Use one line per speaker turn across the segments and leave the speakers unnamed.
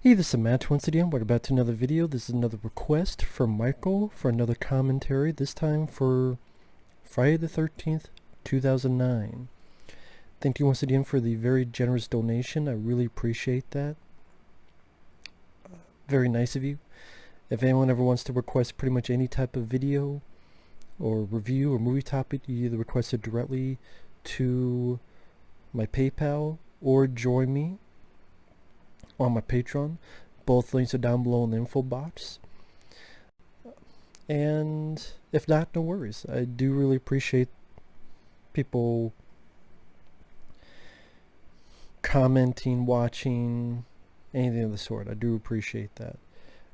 Hey, this is Matt once again. We're back to another video. This is another request from Michael for another commentary, this time for Friday the 13th, 2009. Thank you once again for the very generous donation. I really appreciate that. Very nice of you. If anyone ever wants to request pretty much any type of video or review or movie topic, you either request it directly to my PayPal or join me on my Patreon. Both links are down below in the info box. And if not, no worries. I do really appreciate people commenting, watching, anything of the sort. I do appreciate that.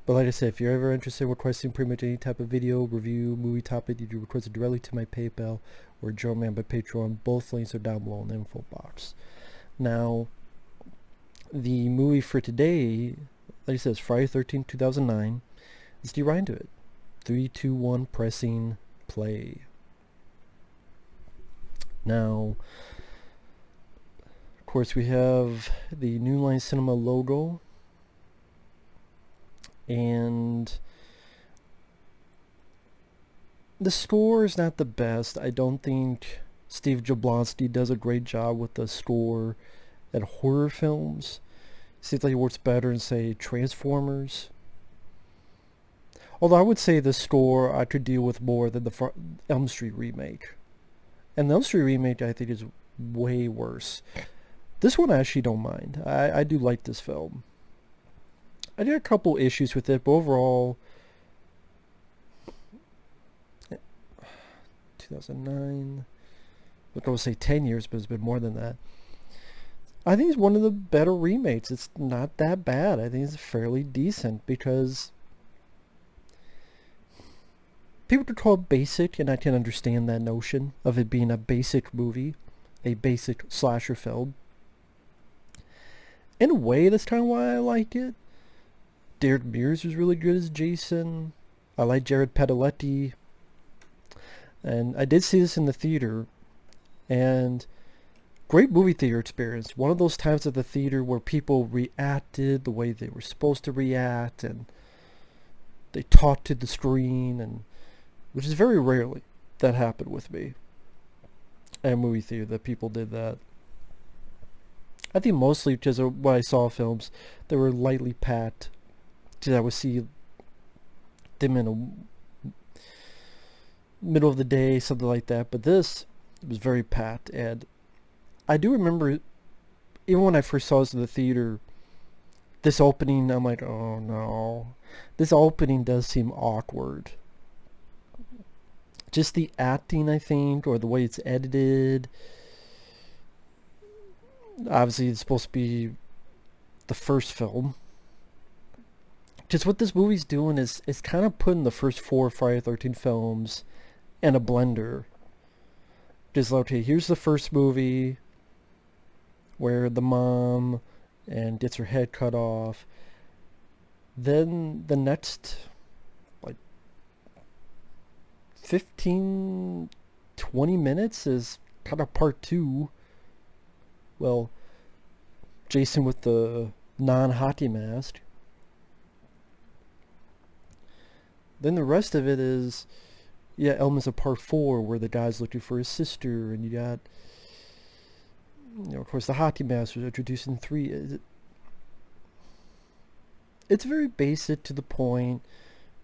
But like I said, if you're ever interested in requesting pretty much any type of video, review, movie topic, you do request it directly to my PayPal or join me on my Patreon. Both links are down below in the info box. Now, the movie for today, like I said, is Friday 13, 2009. Let's get right into it. 3, 2, 1, pressing play. Now, of course, we have the New Line Cinema logo. And the score is not the best. I don't think Steve Jablonsky does a great job with the score at horror films. Seems like he works better in, say, Transformers. Although I would say the score I could deal with more than the Elm Street remake. And the Elm Street remake I think is way worse. This one I actually don't mind. I do like this film. I got a couple issues with it, but overall, 2009, look, I would say 10 years, but it's been more than that. I think it's one of the better remakes. It's not that bad. I think it's fairly decent because people could call it basic, and I can understand that notion of it being a basic movie, a basic slasher film. In a way, that's kind of why I like it. Derek Mears was really good as Jason. I like Jared Padalecki. And I did see this in the theater, and great movie theater experience. One of those times at the theater where people reacted the way they were supposed to react, and they talked to the screen, and which is very rarely that happened with me at a movie theater, that people did that. I think mostly because when I saw films, they were lightly packed. I would see them in a middle of the day, something like that. But this was very packed, and I do remember, even when I first saw this in the theater, this opening, I'm like, oh no. This opening does seem awkward. Just the acting, I think, or the way it's edited. Obviously, it's supposed to be the first film. Just what this movie's doing is kind of putting the first 4 Friday the 13th films in a blender. Just like, okay, here's the first movie where the mom and gets her head cut off. Then the next, like, 15, 20 minutes is kind of part 2. Well, Jason with the non-hockey mask. Then the rest of it is, elements of part 4 where the guy's looking for his sister, and you got, of course, the hockey mask was introduced in 3. It's very basic, to the point.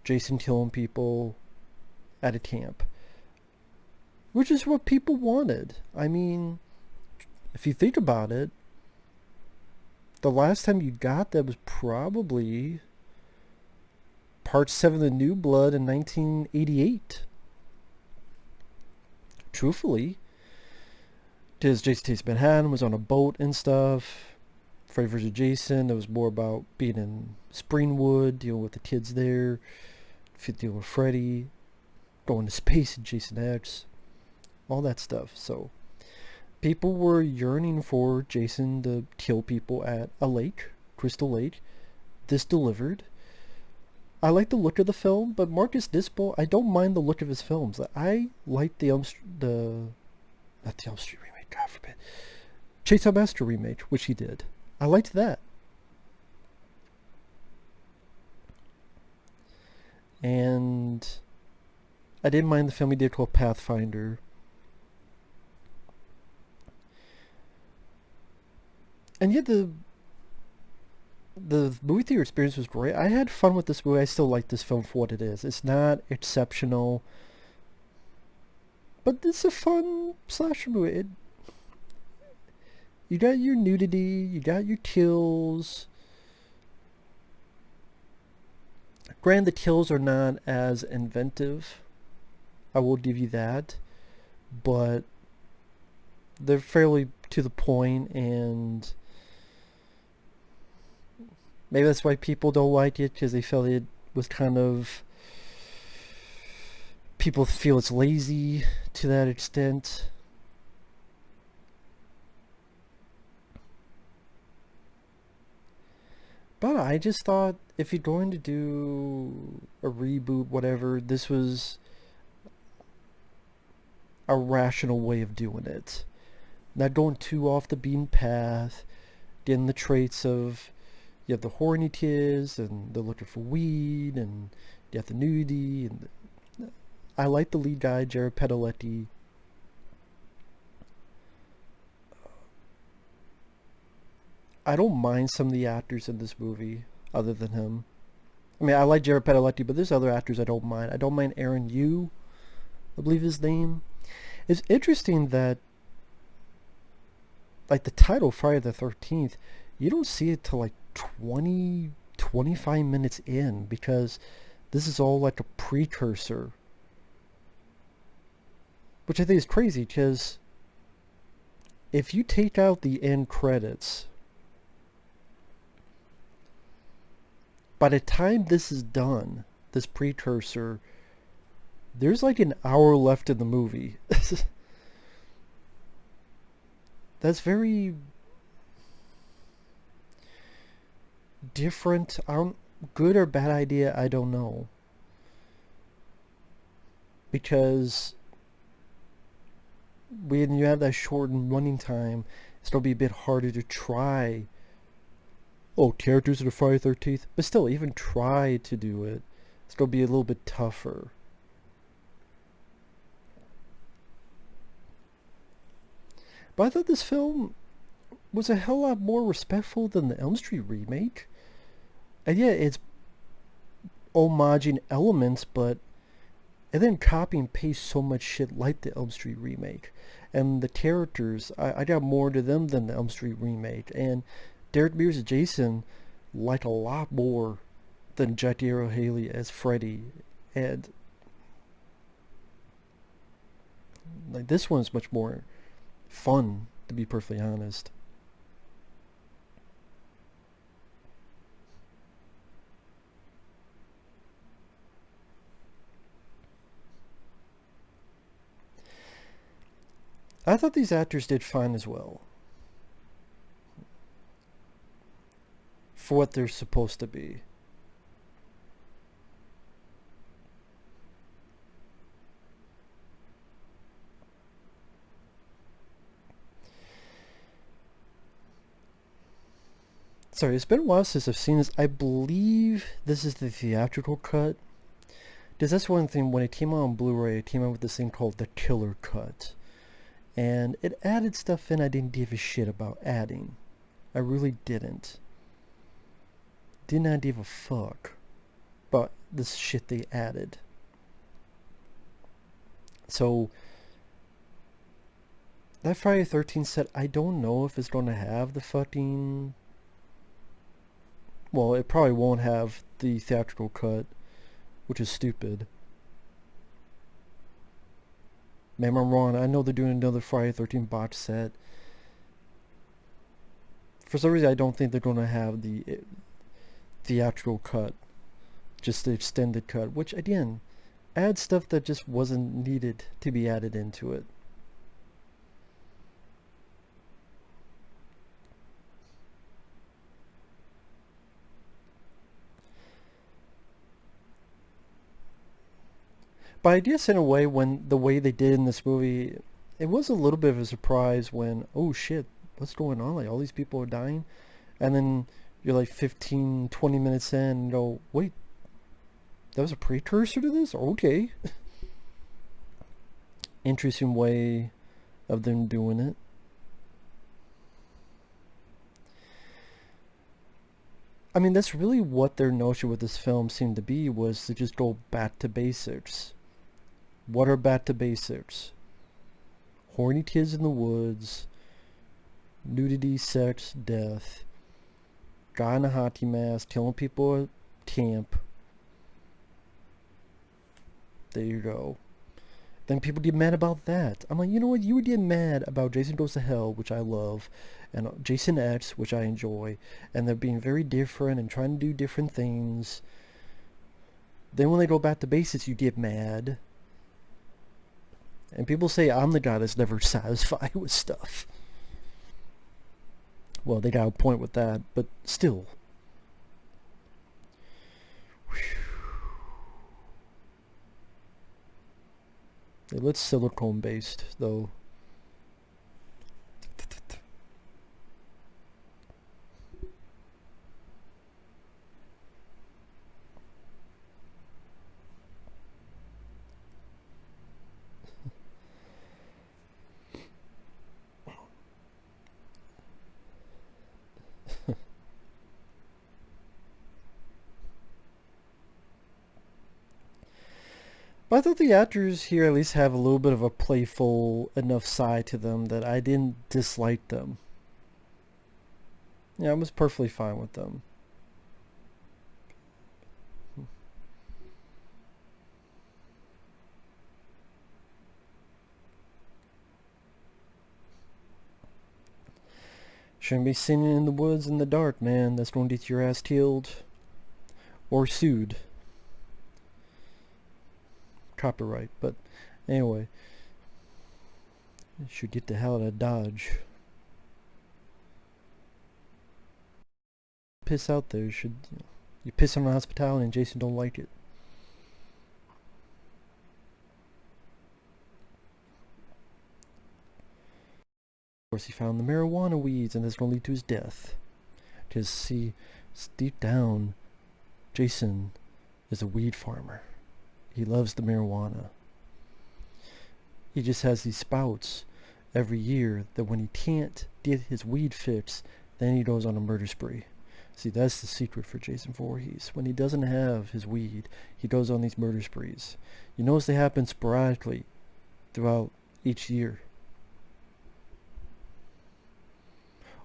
Jason killing people at a camp, which is what people wanted. I mean, if you think about it, the last time you got that was probably Part 7 of The New Blood in 1988. Truthfully, because Jason Takes Manhattan was on a boat and stuff. Freddy vs. Jason, it was more about being in Springwood, dealing with the kids there, dealing with Freddy, going to space in Jason X, all that stuff. So people were yearning for Jason to kill people at a lake, Crystal Lake. This delivered. I like the look of the film, but Marcus Nispel, I don't mind the look of his films. I like not the Elm Street remake, God forbid, Chainsaw Massacre remake, which he did. I liked that. And I didn't mind the film he did called Pathfinder. And yet the movie theater experience was great. I had fun with this movie. I still like this film for what it is. It's not exceptional, but it's a fun slasher movie. You got your nudity, you got your kills. Granted, the kills are not as inventive. I will give you that, but they're fairly to the point, and maybe that's why people don't like it, because they felt it was kind of, people feel it's lazy to that extent. But I just thought, if you're going to do a reboot, whatever, this was a rational way of doing it. Not going too off the beaten path, getting the traits of, you have the horny kids, and they're looking for weed, and you have the nudity, and I like the lead guy, Jared Padalecki. I don't mind some of the actors in this movie, other than him. I mean, I like Jared Padalecki, but there's other actors I don't mind. I don't mind Aaron Yu, I believe his name. It's interesting that, like, the title, Friday the 13th, you don't see it till like 20, 25 minutes in, because this is all like a precursor. Which I think is crazy, because if you take out the end credits, by the time this is done, this precursor, there's like an hour left in the movie. That's very different. Good or bad idea, I don't know. Because when you have that shortened running time, it's going to be a bit harder to try. Oh, characters of the Friday 13th? But still, even try to do it, it's going to be a little bit tougher. But I thought this film was a hell lot more respectful than the Elm Street remake. And yeah, it's homaging elements, but it didn't copy and paste so much shit like the Elm Street remake. And the characters, I got more to them than the Elm Street remake. And Derek Mears as Jason like a lot more than Jackie Earle Haley as Freddy. And like, this one's much more fun, to be perfectly honest. I thought these actors did fine as well, for what they're supposed to be. Sorry, it's been a while since I've seen this. I believe this is the theatrical cut. Because that's one thing, when it came out on Blu-ray, it came out with this thing called the Killer Cut. And it added stuff in I didn't give a shit about adding. I really didn't. Did not give a fuck about this shit they added. So, that Friday the 13th set, I don't know if it's going to have the fucking... Well, it probably won't have the theatrical cut, which is stupid. Maybe I'm wrong. I know they're doing another Friday the 13th box set. For some reason, I don't think they're going to have the theatrical cut. Just the extended cut. Which, again, adds stuff that just wasn't needed to be added into it. But I guess in a way, when the way they did in this movie, it was a little bit of a surprise when, oh shit, what's going on? Like, all these people are dying. And then you're like 15, 20 minutes in and go, wait, That was a precursor to this? Okay. Interesting way of them doing it. I mean, that's really what their notion with this film seemed to be, was to just go back to basics. What are back to basics? Horny kids in the woods, nudity, sex, death, guy in a hockey mask, killing people at camp. There you go. Then people get mad about that. I'm like, you know what? You would get mad about Jason Goes to Hell, which I love, and Jason X, which I enjoy, and they're being very different and trying to do different things. Then when they go back to basics, you get mad. And people say I'm the guy that's never satisfied with stuff. Well, they got a point with that, but still. It looks silicone based though. But I thought the actors here at least have a little bit of a playful enough side to them that I didn't dislike them. Yeah, I was perfectly fine with them. Shouldn't be singing in the woods in the dark, man. That's going to get your ass killed. Or sued. Copyright. But anyway. You should get the hell out of Dodge. Piss out there. You piss on the hospitality and Jason don't like it. Of course, he found the marijuana weeds, and that's going to lead to his death. Because, see, deep down, Jason is a weed farmer. He loves the marijuana. He just has these spouts every year that when he can't get his weed fix, then he goes on a murder spree. See, that's the secret for Jason Voorhees. When he doesn't have his weed, he goes on these murder sprees. You notice they happen sporadically throughout each year.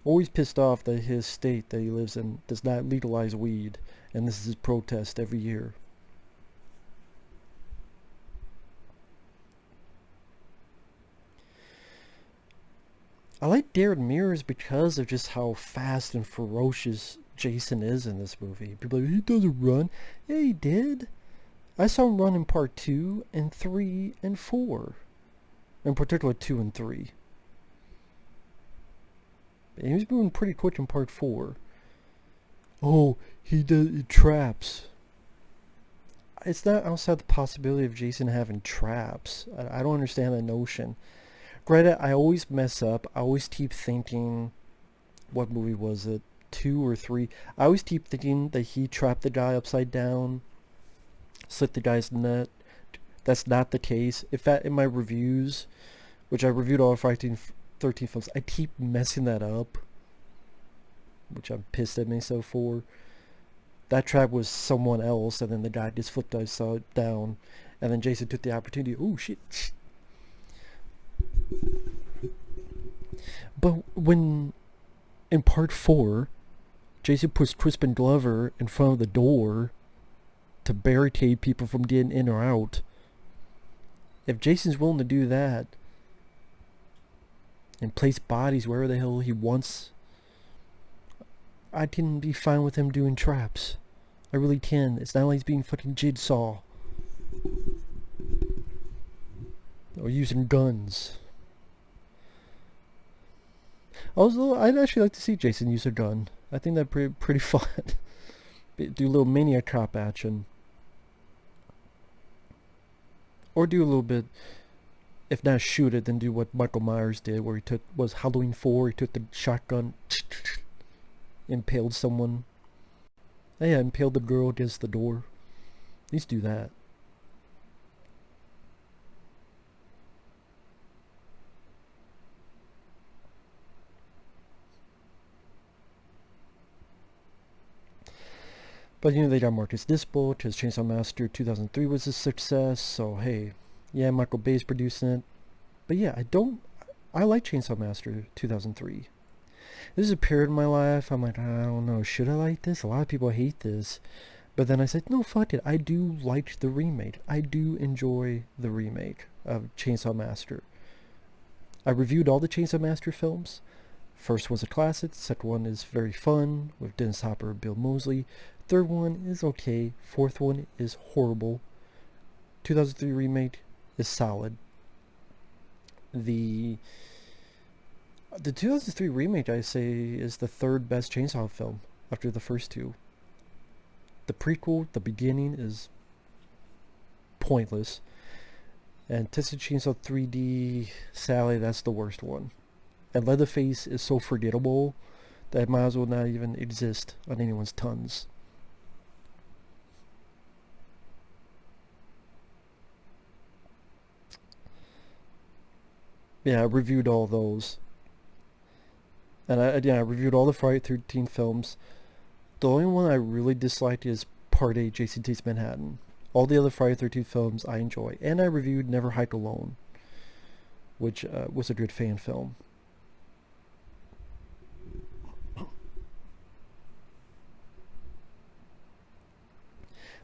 Always pissed off that his state that he lives in does not legalize weed, and this is his protest every year. I like Darren Mears because of just how fast and ferocious Jason is in this movie. People are like, he doesn't run. Yeah, he did. I saw him run in part 2 and 3 and 4. In particular 2 and 3. And he was moving pretty quick in part 4. Oh, he traps. It's not outside the possibility of Jason having traps. I don't understand that notion. Granted, I always mess up. I always keep thinking, what movie was it? 2 or 3. I always keep thinking that he trapped the guy upside down, slit the guy's neck. That's not the case. In fact, in my reviews, which I reviewed all Friday 13 films, I keep messing that up, which I'm pissed at myself for. That trap was someone else, and then the guy just flipped upside down, and then Jason took the opportunity. Oh shit! But when in part 4, Jason puts Crispin Glover in front of the door to barricade people from getting in or out. If Jason's willing to do that and place bodies wherever the hell he wants, I can be fine with him doing traps. I really can. It's not like he's being fucking Jigsaw. Or using guns. Also, I'd actually like to see Jason use a gun. I think that'd pretty fun. Do a little Maniac Cop action. Or do a little bit, if not shoot it, then do what Michael Myers did, where was Halloween 4, he took the shotgun, impaled someone. Yeah, impaled the girl against the door. At least do that. But you know, they got Marcus Nispel because Chainsaw Master 2003 was a success. So hey, yeah, Michael Bay's producing it. But yeah, I like Chainsaw Master 2003. This is a period in my life. I'm like, I don't know, should I like this? A lot of people hate this. But then I said, no, fuck it. I do like the remake. I do enjoy the remake of Chainsaw Master. I reviewed all the Chainsaw Master films. First one's a classic. Second one is very fun with Dennis Hopper and Bill Moseley. Third one is okay. Fourth one is horrible. 2003 remake is solid. The 2003 remake, I say, is the third best Chainsaw film after the first two. The prequel, the beginning, is pointless. And Texas Chainsaw 3D, Sally, that's the worst one. And Leatherface is so forgettable that it might as well not even exist on anyone's tons. Yeah, I reviewed all those. And I reviewed all the Friday 13 films. The only one I really disliked is Part 8, Jason Takes Manhattan. All the other Friday 13 films I enjoy. And I reviewed Never Hike Alone, which was a good fan film.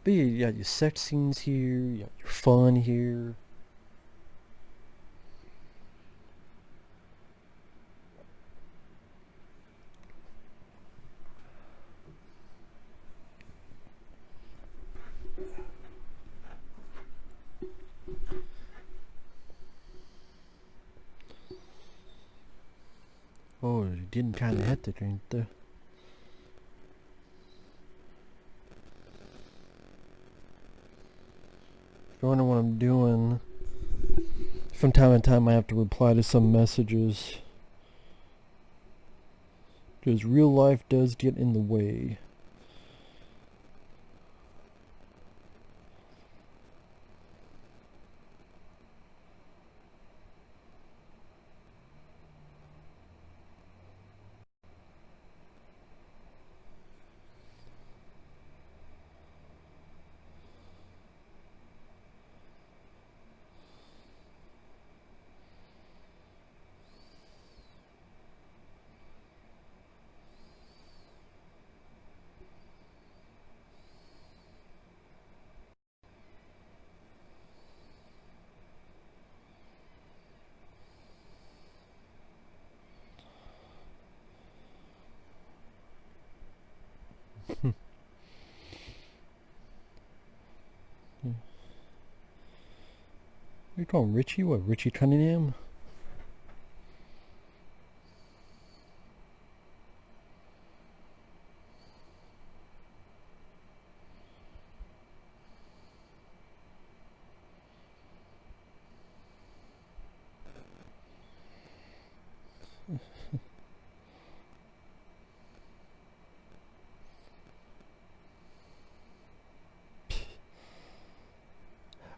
But yeah, you got your sex scenes here, you got your fun here. Oh, you didn't kind of hit it, right there. If you wonder what I'm doing, from time to time I have to reply to some messages. Because real life does get in the way. You call him Richie? What, Richie Cunningham?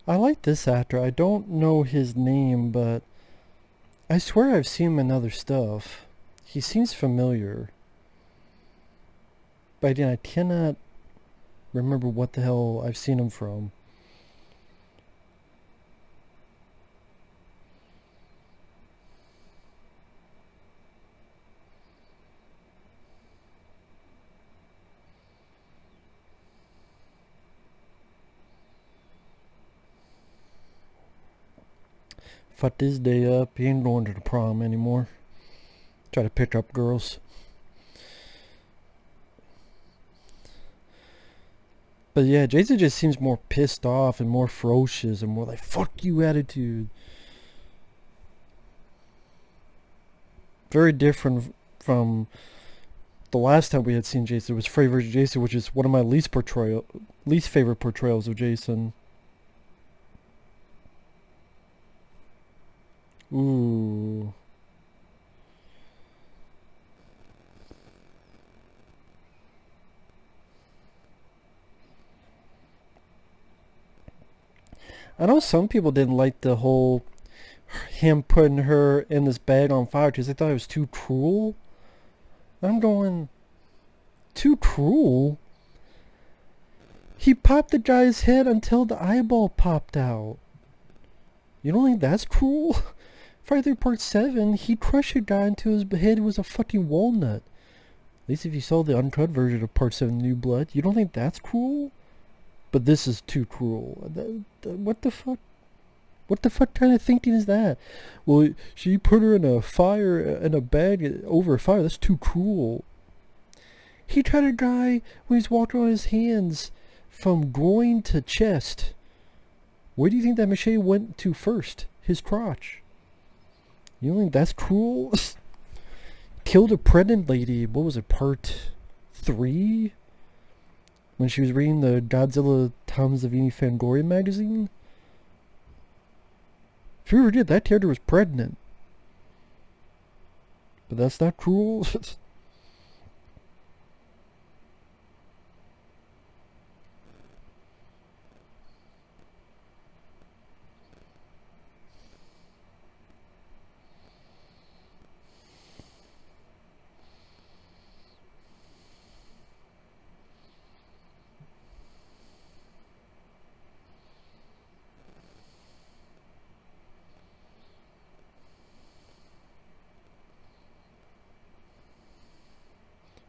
I like this actor. I don't know his name, but I swear I've seen him in other stuff. He seems familiar. But again, I cannot remember what the hell I've seen him from. Fuck this day up. He ain't going to the prom anymore. Try to pick up girls. But yeah, Jason just seems more pissed off and more ferocious and more like fuck you attitude. Very different from the last time we had seen Jason. It was Freddy vs. Jason, which is one of my least favorite portrayals of Jason. Ooh. I know some people didn't like the whole him putting her in this bag on fire because they thought it was too cruel. I'm going, too cruel? He popped the guy's head until the eyeball popped out. You don't think that's cruel? Friday Part 7, he crushed a guy until his head was a fucking walnut. At least if you saw the uncut version of Part 7 New Blood, you don't think that's cruel? But this is too cruel. What the fuck? What the fuck kind of thinking is that? Well, she put her in a fire, in a bag over a fire. That's too cruel. He tried to die when he's walking on his hands from groin to chest. Where do you think that machete went to first? His crotch. You don't think that's cruel? Killed a pregnant lady. What was it, part 3? When she was reading the Godzilla Tom Savini Fangoria magazine? If you ever did, that character was pregnant. But that's not cruel?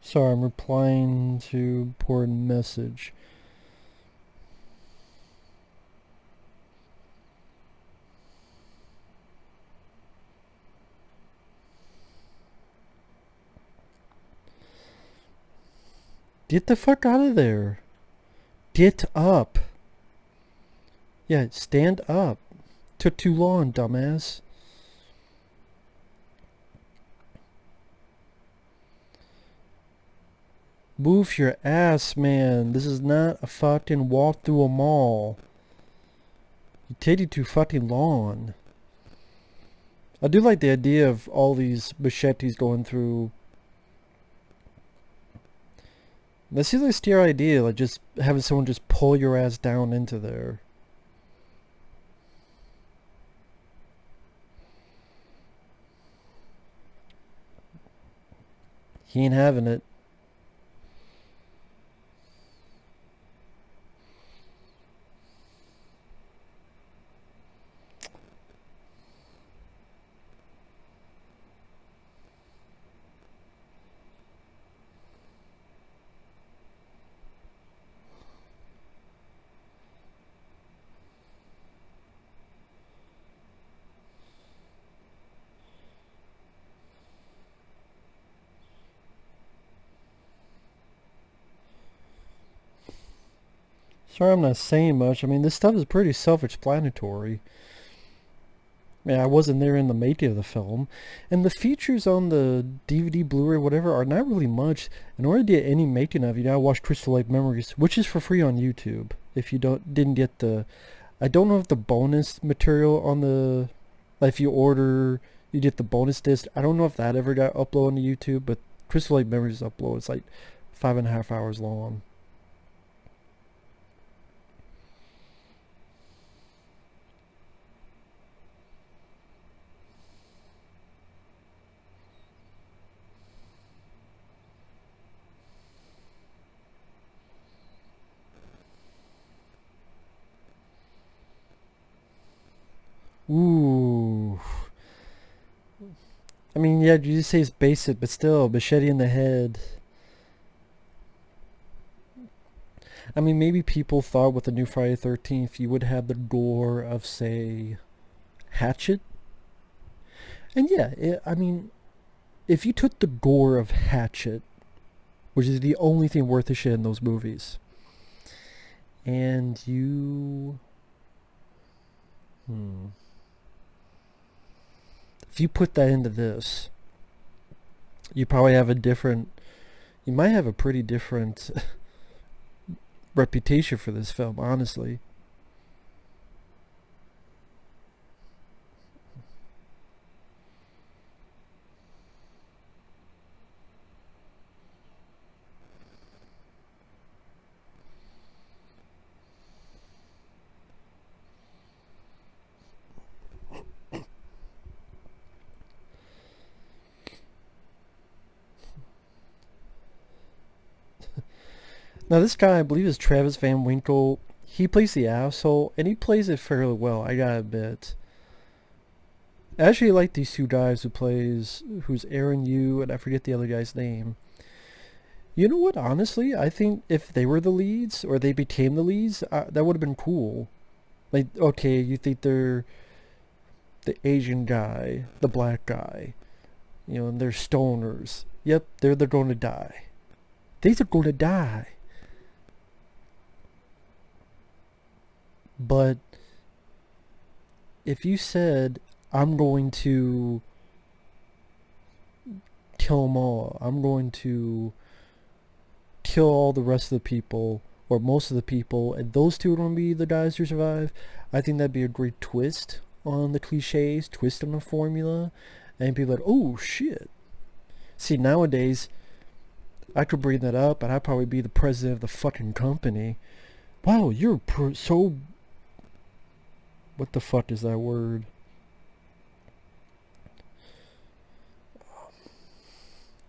Sorry, I'm replying to important message. Get the fuck out of there. Get up. Yeah, stand up. Took too long, dumbass. Move your ass, man. This is not a fucking walk through a mall. You take too fucking long. I do like the idea of all these machetes going through. That seems like a steer idea, like just having someone just pull your ass down into there. He ain't having it. Sorry I'm not saying much. I mean, this stuff is pretty self-explanatory. Yeah, I wasn't there in the making of the film. And the features on the DVD, Blu-ray, whatever, are not really much. In order to get any making of, you gotta watch Crystal Lake Memories, which is for free on YouTube. If you didn't get the... I don't know if the bonus material on the... Like if you order, you get the bonus disc. I don't know if that ever got uploaded on YouTube, but Crystal Lake Memories upload. It's like 5.5 hours long. Ooh. I mean, yeah, you just say it's basic, but still, machete in the head. I mean, maybe people thought with the new Friday 13th you would have the gore of, say, Hatchet. And yeah, I mean, if you took the gore of Hatchet, which is the only thing worth a shit in those movies, and you... If you put that into this, you probably have a different... You might have a pretty different reputation for this film, honestly. Now this guy, I believe, is Travis Van Winkle. He plays the asshole, and he plays it fairly well, I gotta admit. I actually like these two guys who's Aaron Yu, and I forget the other guy's name. You know what, honestly, I think if they were the leads, or they became the leads, that would have been cool. Like, okay, you think they're the Asian guy, the black guy, and they're stoners. Yep, they're going to die. These are going to die. But if you said, I'm going to kill them all, I'm going to kill all the rest of the people, or most of the people, and those two are going to be the guys who survive, I think that'd be a great twist on the cliches, twist on the formula, and people like, oh shit. See, nowadays, I could bring that up, and I'd probably be the president of the fucking company. Wow, you're so... What the fuck is that word?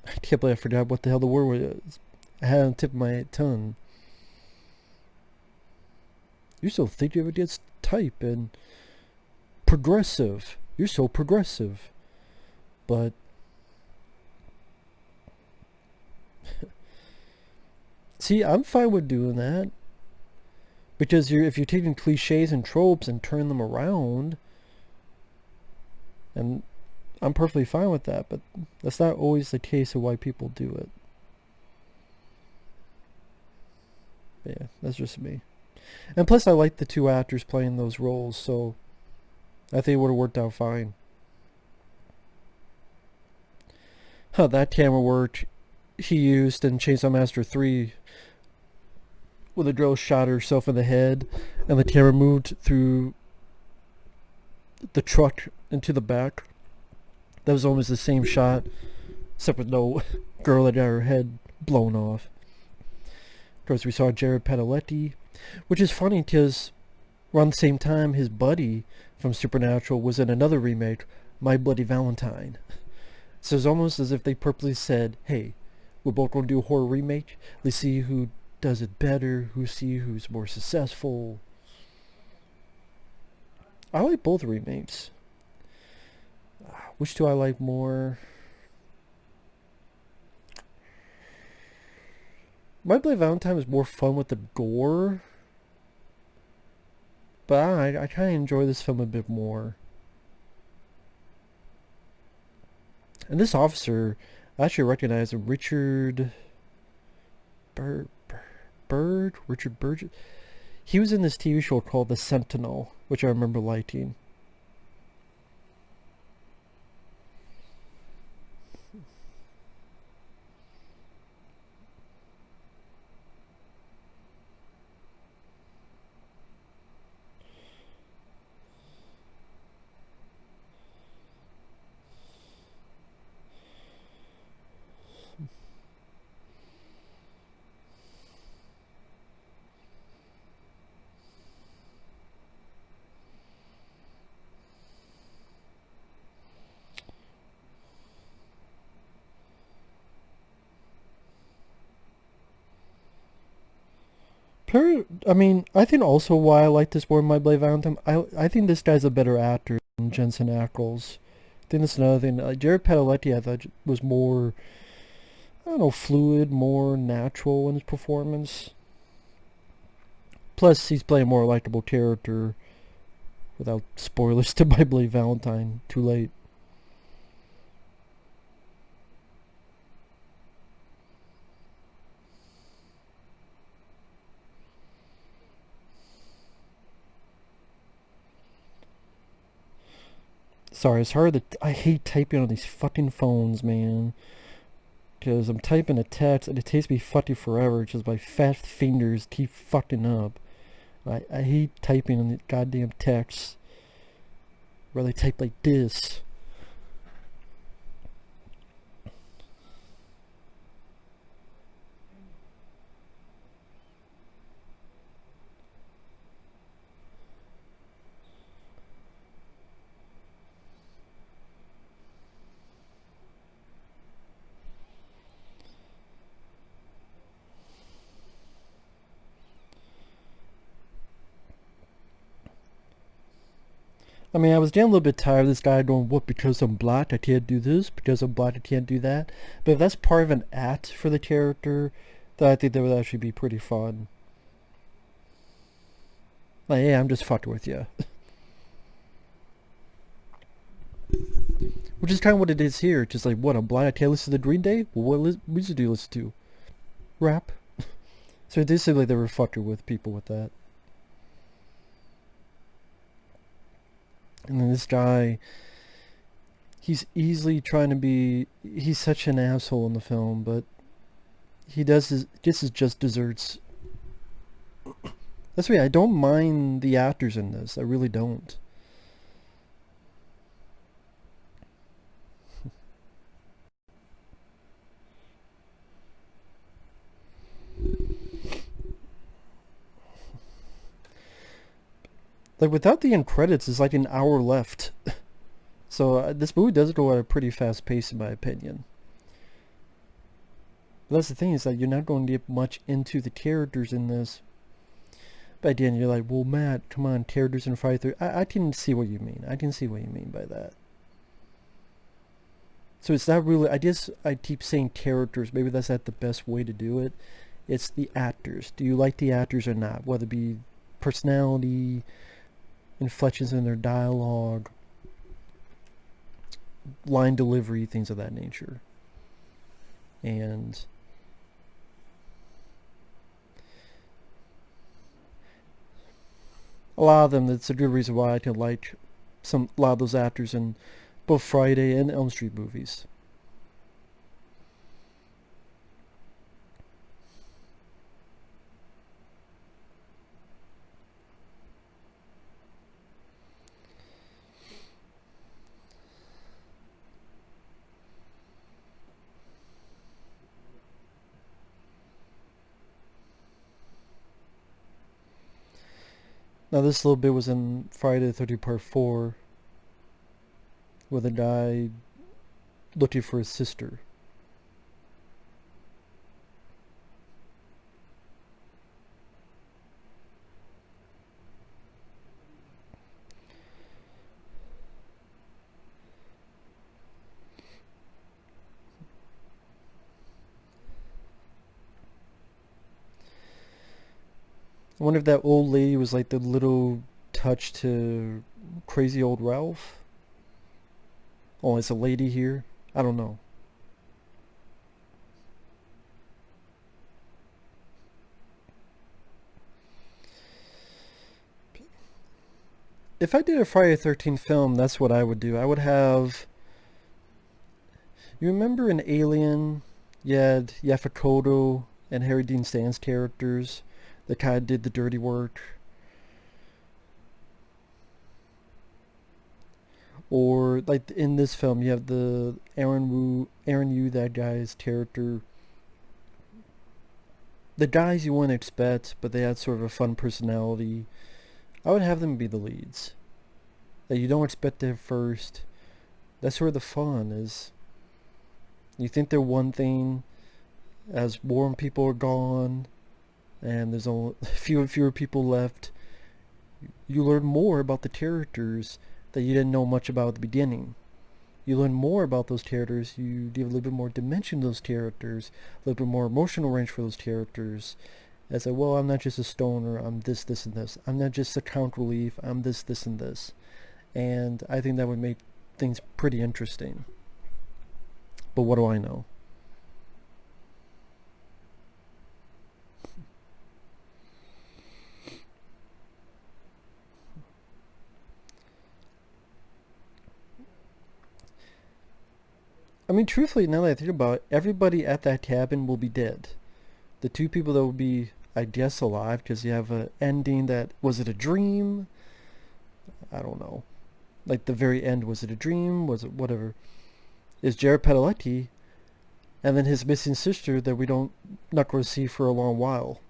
I can't believe I forgot what the hell the word was. I had it on the tip of my tongue. You're so thick of it gets type, and progressive. You're so progressive. But see, I'm fine with doing that. Because if you're taking cliches and tropes and turn them around, and I'm perfectly fine with that, but that's not always the case of why people do it. But yeah, that's just me. And plus I like the two actors playing those roles, so I think it would have worked out fine. How that camera work he used in Chainsaw Massacre 3, when the girl shot herself in the head and the camera moved through the truck into the back. That was almost the same shot, except with no girl that got her head blown off. Of course, we saw Jared Padalecki, which is funny because around the same time, his buddy from Supernatural was in another remake, My Bloody Valentine. So it's almost as if they purposely said, hey, we're both going to do a horror remake. Let's see who does it better, who's more successful. I like both remakes. Which do I like more? My Bloody Valentine was more fun with the gore, but I kind of enjoy this film a bit more. And this officer, I actually recognize him, Richard Richard Burgess. He was in this TV show called The Sentinel, which I remember liking. I mean, I think also why I like this more than My Bloody Valentine, I think this guy's a better actor than Jensen Ackles. I think that's another thing. Jared Padalecki, I thought, was more, I don't know, fluid, more natural in his performance. Plus, he's playing a more likable character, without spoilers to My Bloody Valentine. Too late. Sorry, it's hard I hate typing on these fucking phones, man. Because I'm typing a text and it takes me fucking forever because my fat fingers keep fucking up. I hate typing on the goddamn text. Where they type like this. I mean, I was getting a little bit tired of this guy going, what, because I'm black I can't do this, because I'm black I can't do that. But if that's part of an act for the character, then I think that would actually be pretty fun. Like, yeah, I'm just fucking with you. Which is kind of what it is here. Just like, what, I'm blind, I can't listen to Green Day? Well, what music do you listen to? Rap? So it did seem like they were fucking with people with that. And then this guy, he's easily trying to be, he's such an asshole in the film, but he does his, gets his just desserts. That's right, I don't mind the actors in this. I really don't. Like, without the end credits, it's like an hour left. So this movie does go at a pretty fast pace, in my opinion. But that's the thing, is that you're not going to get much into the characters in this. But at the end, you're like, well, Matt, come on, characters in Friday 13. I can see what you mean. I can see what you mean by that. So it's not really, I guess I keep saying characters. Maybe that's not the best way to do it. It's the actors. Do you like the actors or not? Whether it be personality, inflections in their dialogue, line delivery, things of that nature. And a lot of them, that's a good reason why I can like a lot of those actors in both Friday and Elm Street movies. Now this little bit was in Friday the 13th Part 4, with a guy looking for his sister. I wonder if that old lady was like the little touch to Crazy Old Ralph. Oh, it's a lady here. I don't know. If I did a Friday the 13th film, that's what I would do. I would have. You remember in Alien, you had Yafakoto and Harry Dean Stan's characters that kind of did the dirty work? Or like in this film, you have the Aaron Yu, that guy's character. The guys you wouldn't expect, but they had sort of a fun personality. I would have them be the leads. That you don't expect at first. That's where the fun is. You think they're one thing, as more people are gone, and there's only fewer and fewer people left. You learn more about the characters that you didn't know much about at the beginning. You learn more about those characters. You give a little bit more dimension to those characters, a little bit more emotional range for those characters. As like, well, I'm not just a stoner. I'm this, this, and this. I'm not just a comic relief. I'm this, this, and this. And I think that would make things pretty interesting. But what do I know? I mean, truthfully, now that I think about it, everybody at that cabin will be dead. The two people that will be, I guess, alive, because you have an ending that, was it a dream? I don't know. Like the very end, was it a dream? Was it whatever? Is Jared Padalecki, and then his missing sister that we don't not going to see for a long while.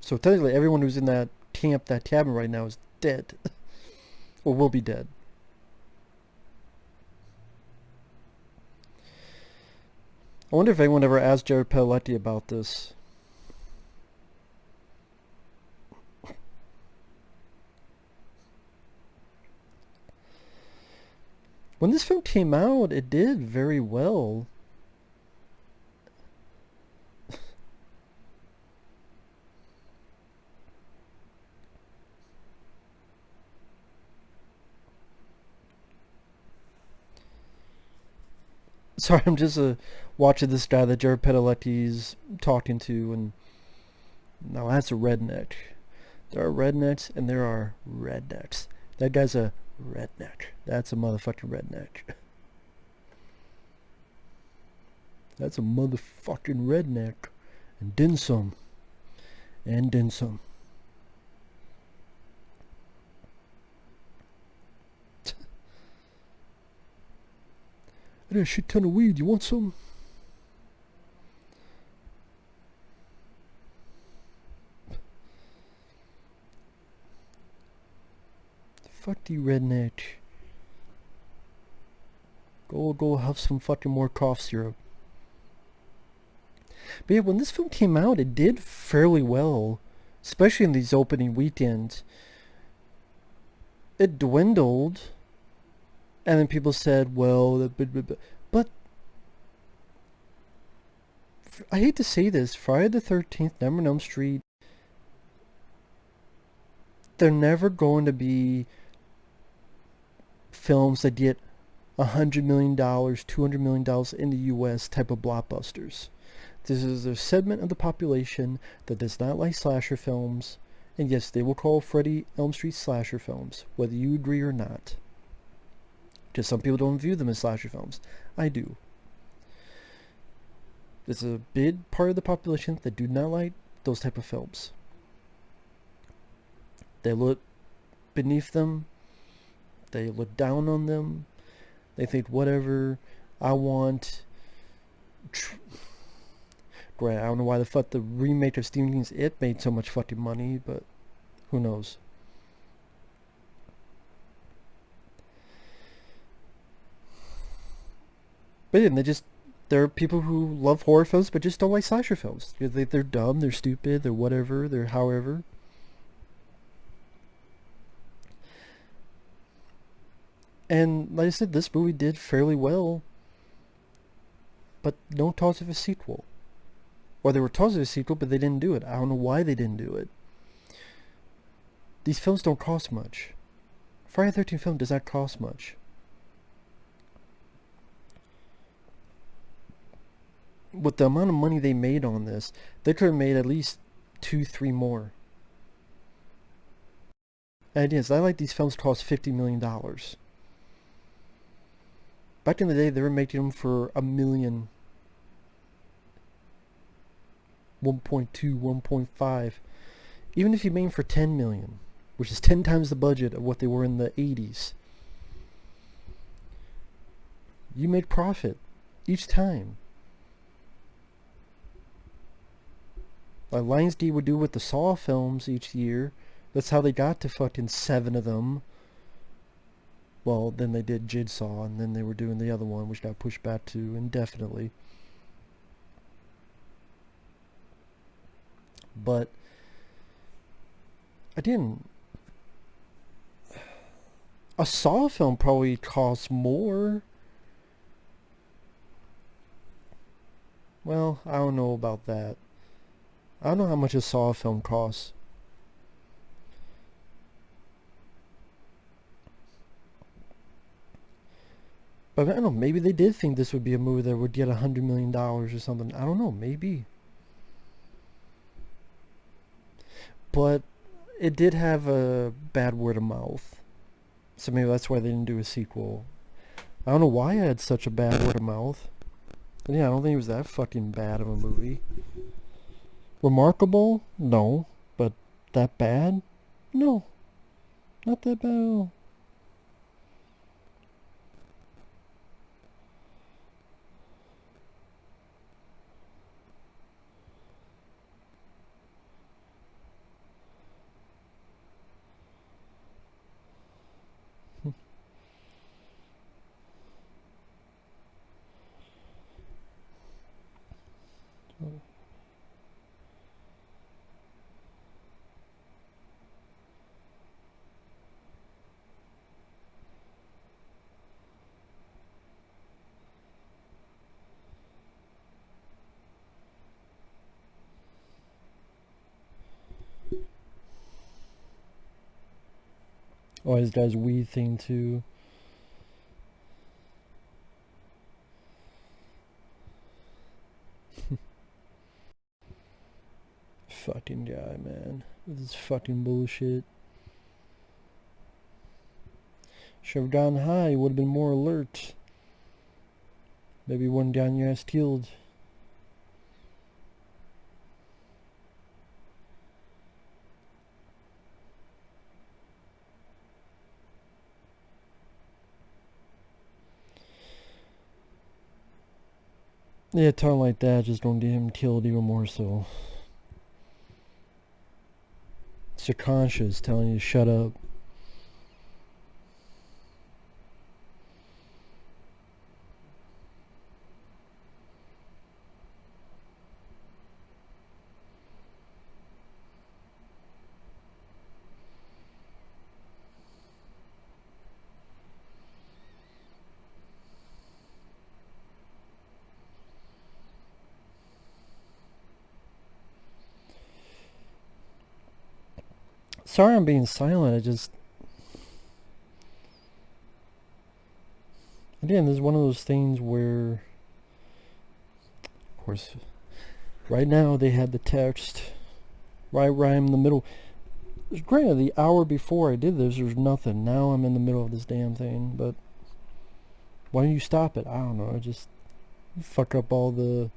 So technically, everyone who's in that camp, that cabin right now, is dead, or will be dead. I wonder if anyone ever asked Jared Padalecki about this. When this film came out, it did very well. Sorry, I'm just watching this guy that Jared Padalecki's talking to, and now that's a redneck. There are rednecks and there are rednecks. That guy's a redneck. That's a motherfucking redneck. That's a motherfucking redneck. And then some. And then some. I got a shit ton of weed. You want some? Fuck you, redneck. Go have some fucking more cough syrup. But yeah, when this film came out, it did fairly well, especially in these opening weekends. It dwindled, and then people said, well, but I hate to say this, Friday the 13th, Nightmare on Elm Street, they're never going to be films that get $100 million, $200 million in the US type of blockbusters. This is a segment of the population that does not like slasher films, and yes, they will call Freddy Elm Street slasher films, whether you agree or not. Just some people don't view them as slasher films. I do. There's a big part of the population that do not like those type of films. They look beneath them. They look down on them. They think whatever I want. Great, I don't know why the fuck the remake of Stephen King's It made so much fucking money, but who knows. But yeah, there are people who love horror films but just don't like slasher films. They're dumb, they're stupid, they're whatever, they're however. And like I said, this movie did fairly well, but no talks of a sequel. Or there were talks of a sequel, but they didn't do it. I don't know why they didn't do it. These films don't cost much. Friday the 13th film does not cost much. With the amount of money they made on this, they could have made at least 2-3 more. And yes, I like these films cost $50 million. Back in the day, they were making them for $1 million. 1.2, 1.5. Even if you made them for 10 million, which is 10 times the budget of what they were in the 80s, you made profit each time. Like Lionsgate would do with the Saw films each year. That's how they got to fucking 7 of them. Well, then they did Jigsaw, and then they were doing the other one, which got pushed back to indefinitely. But again, a Saw film probably costs more. Well, I don't know about that. I don't know how much a Saw film costs. But I don't know, maybe they did think this would be a movie that would get $100 million or something. I don't know, maybe. But it did have a bad word of mouth. So maybe that's why they didn't do a sequel. I don't know why it had such a bad word of mouth. And yeah, I don't think it was that fucking bad of a movie. Remarkable? No. But that bad? No. Not that bad at all. Oh, his guy's weed thing too. Fucking guy, man. With this fucking bullshit. Should have gone high, would have been more alert. Maybe one down your ass killed. Yeah, talking like that just don't get him killed even more so. It's your conscience telling you to shut up. Sorry I'm being silent, I just... Again, this is one of those things where... Of course, right now they had the text right in the middle. Granted, the hour before I did this, there was nothing. Now I'm in the middle of this damn thing, but... Why don't you stop it? I don't know, I just... Fuck up all the...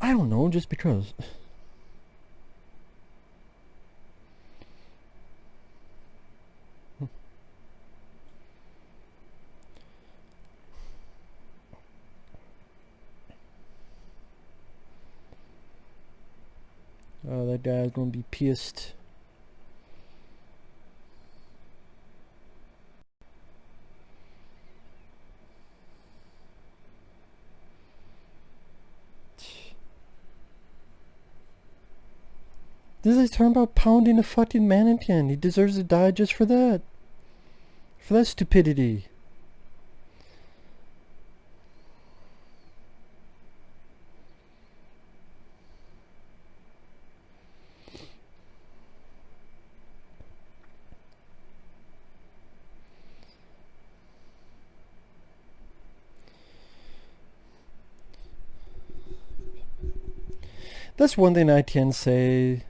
I don't know, just because. Oh, that guy's gonna be pissed. This is talking about pounding a fucking mannequin. He deserves to die just for that. For that stupidity. That's one thing I can say.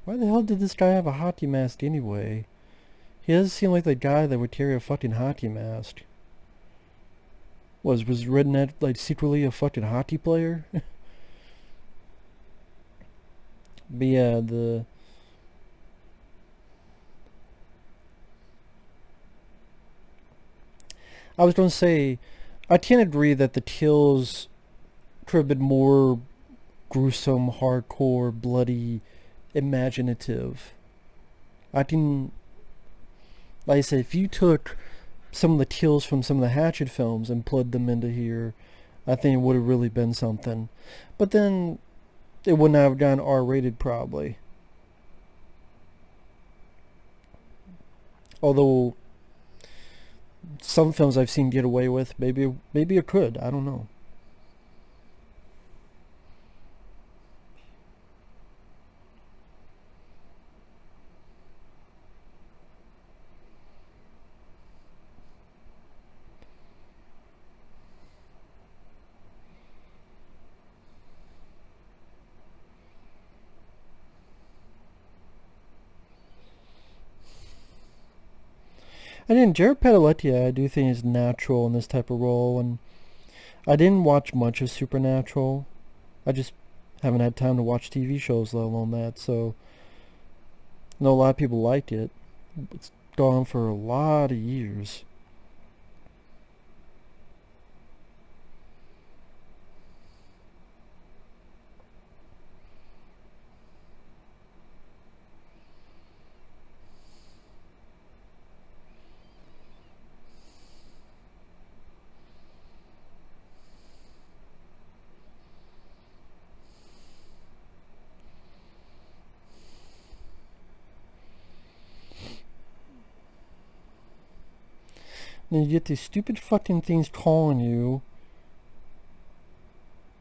Why the hell did this guy have a hockey mask anyway? He doesn't seem like the guy that would carry a fucking hockey mask. Was Redneck like secretly a fucking hockey player? But yeah, I was gonna say, I can't agree that the kills could have been more gruesome, hardcore, bloody, imaginative. I can, like I said, if you took some of the kills from some of the Hatchet films and plugged them into here, I think it would have really been something. But then it wouldn't have gone R-rated probably. Although some films I've seen get away with, maybe it could. I don't know. And then Jared Padalecki, I do think is natural in this type of role, and I didn't watch much of Supernatural. I just haven't had time to watch TV shows, let alone that. So I know a lot of people liked it. It's gone for a lot of years. And then you get these stupid fucking things calling you,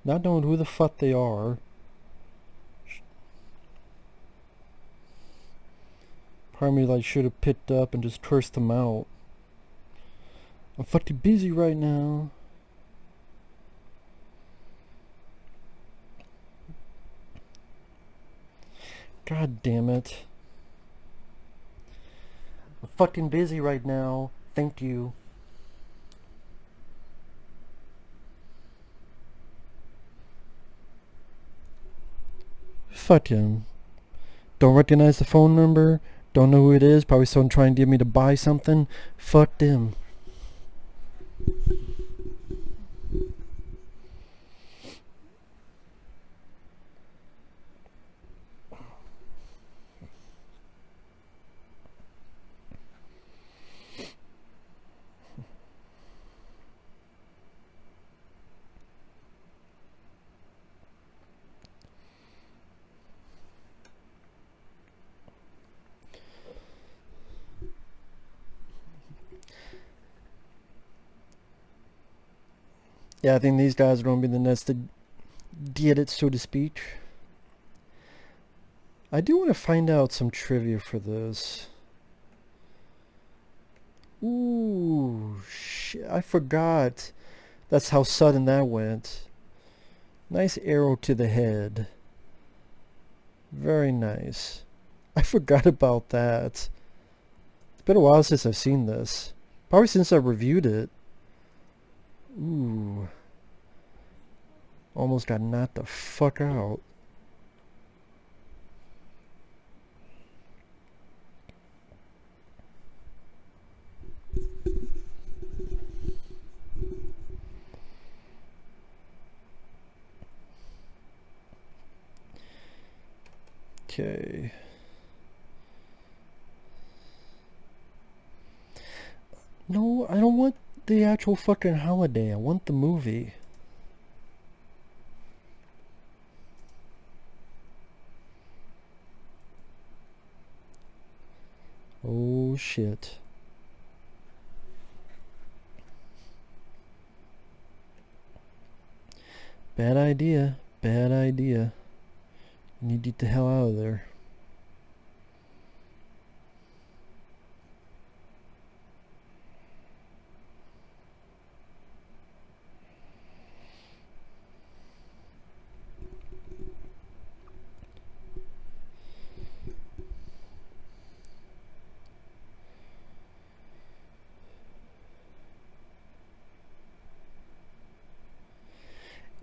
not knowing who the fuck they are. Part of me like should have picked up and just cursed them out. I'm fucking busy right now. God damn it. I'm fucking busy right now. Thank you. Fuck him. Don't recognize the phone number. Don't know who it is. Probably someone trying to get me to buy something. Fuck them. Yeah, I think these guys are going to be the next to get it, so to speak. I do want to find out some trivia for this. Ooh, shit, I forgot. That's how sudden that went. Nice arrow to the head. Very nice. I forgot about that. It's been a while since I've seen this. Probably since I reviewed it. Ooh. Almost got knocked the fuck out. Okay. No, I don't want the actual fucking holiday. I want the movie. Oh shit. Bad idea. Bad idea. You need to get the hell out of there.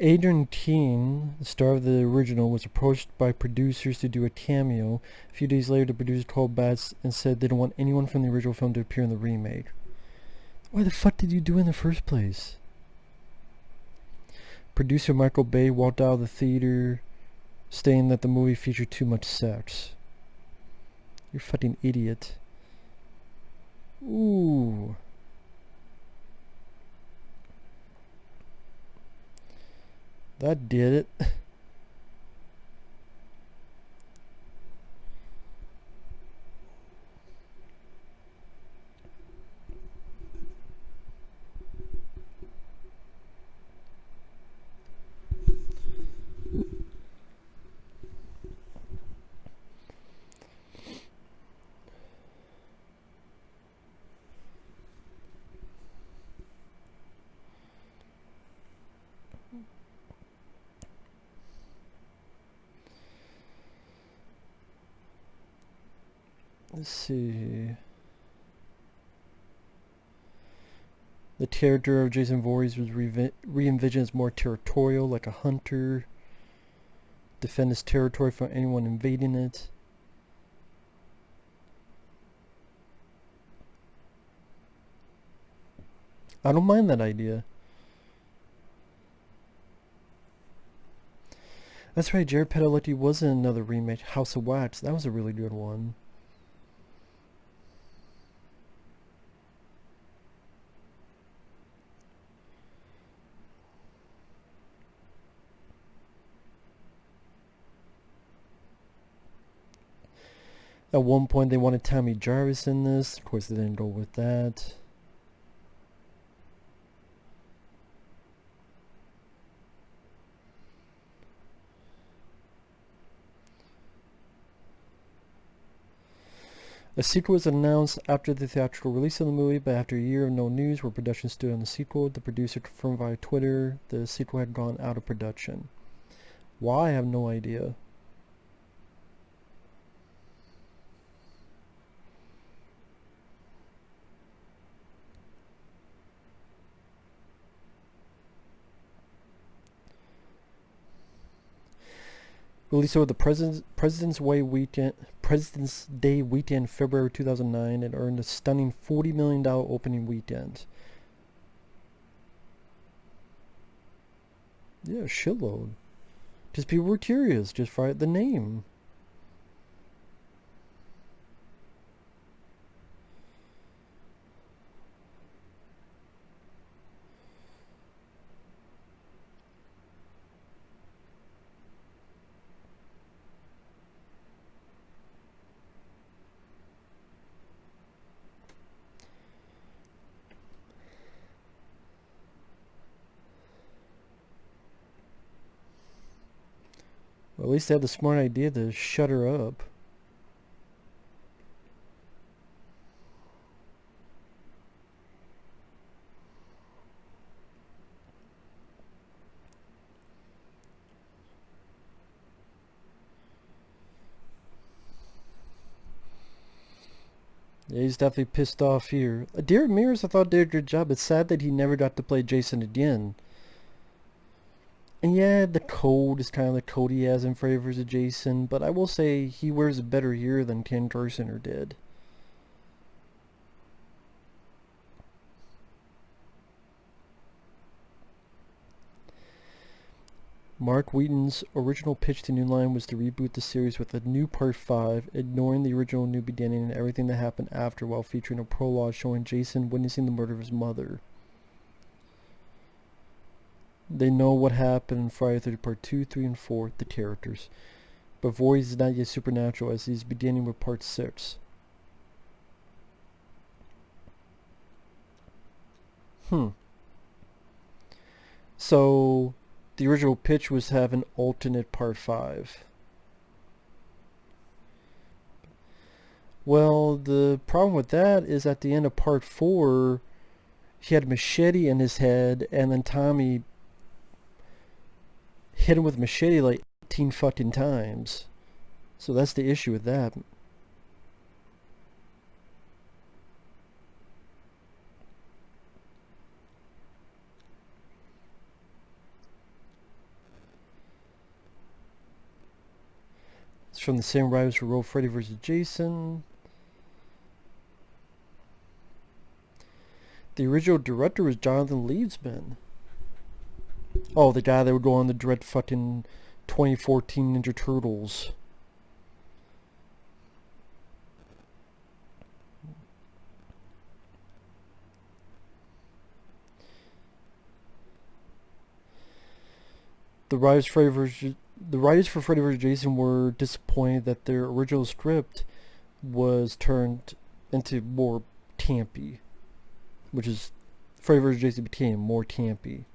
Adrian Keene, the star of the original, was approached by producers to do a cameo. A few days later, the producers called Bats and said they didn't want anyone from the original film to appear in the remake. Why the fuck did you do it in the first place? Producer Michael Bay walked out of the theater saying that the movie featured too much sex. You're a fucking idiot. Ooh. That did it. Let's see. The character of Jason Voorhees was re-envisioned as more territorial, like a hunter. Defend his territory from anyone invading it. I don't mind that idea. That's right, Jared Padalecki was in another remake, House of Wax. That was a really good one. At one point they wanted Tommy Jarvis in this. Of course they didn't go with that. A sequel was announced after the theatrical release of the movie, but after a year of no news where production stood on the sequel, the producer confirmed via Twitter the sequel had gone out of production. Why? I have no idea. Released over the President's Day weekend, February 2009, and earned a stunning $40 million opening weekend. Yeah, shitload. Just people were curious, just for the name. Well, at least they had the smart idea to shut her up. Yeah, he's definitely pissed off here. Derek Mears, I thought, did a good job. It's sad that he never got to play Jason again. And yeah, the code is kind of the code he has in favors of Jason, but I will say he wears a better here than Ken Kirshner did. Mark Wheaton's original pitch to New Line was to reboot the series with a new Part 5, ignoring the original New Beginning and everything that happened after, while featuring a prologue showing Jason witnessing the murder of his mother. They know what happened in Friday the 13th Part 2, 3, and 4, the characters. But Voorhees is not yet supernatural, as he's beginning with Part 6. So, the original pitch was to have an alternate Part 5. Well, the problem with that is at the end of Part 4, he had a machete in his head, and then Tommy hit him with a machete like 18 fucking times. So that's the issue with that. It's from the same writers who wrote Freddy vs. Jason. The original director was Jonathan Liebesman. Oh, the guy that would go on the dread fucking 2014 Ninja Turtles. The writers for Freddy vs. Jason were disappointed that their original script was turned into more campy, which is Freddy vs. Jason became more campy.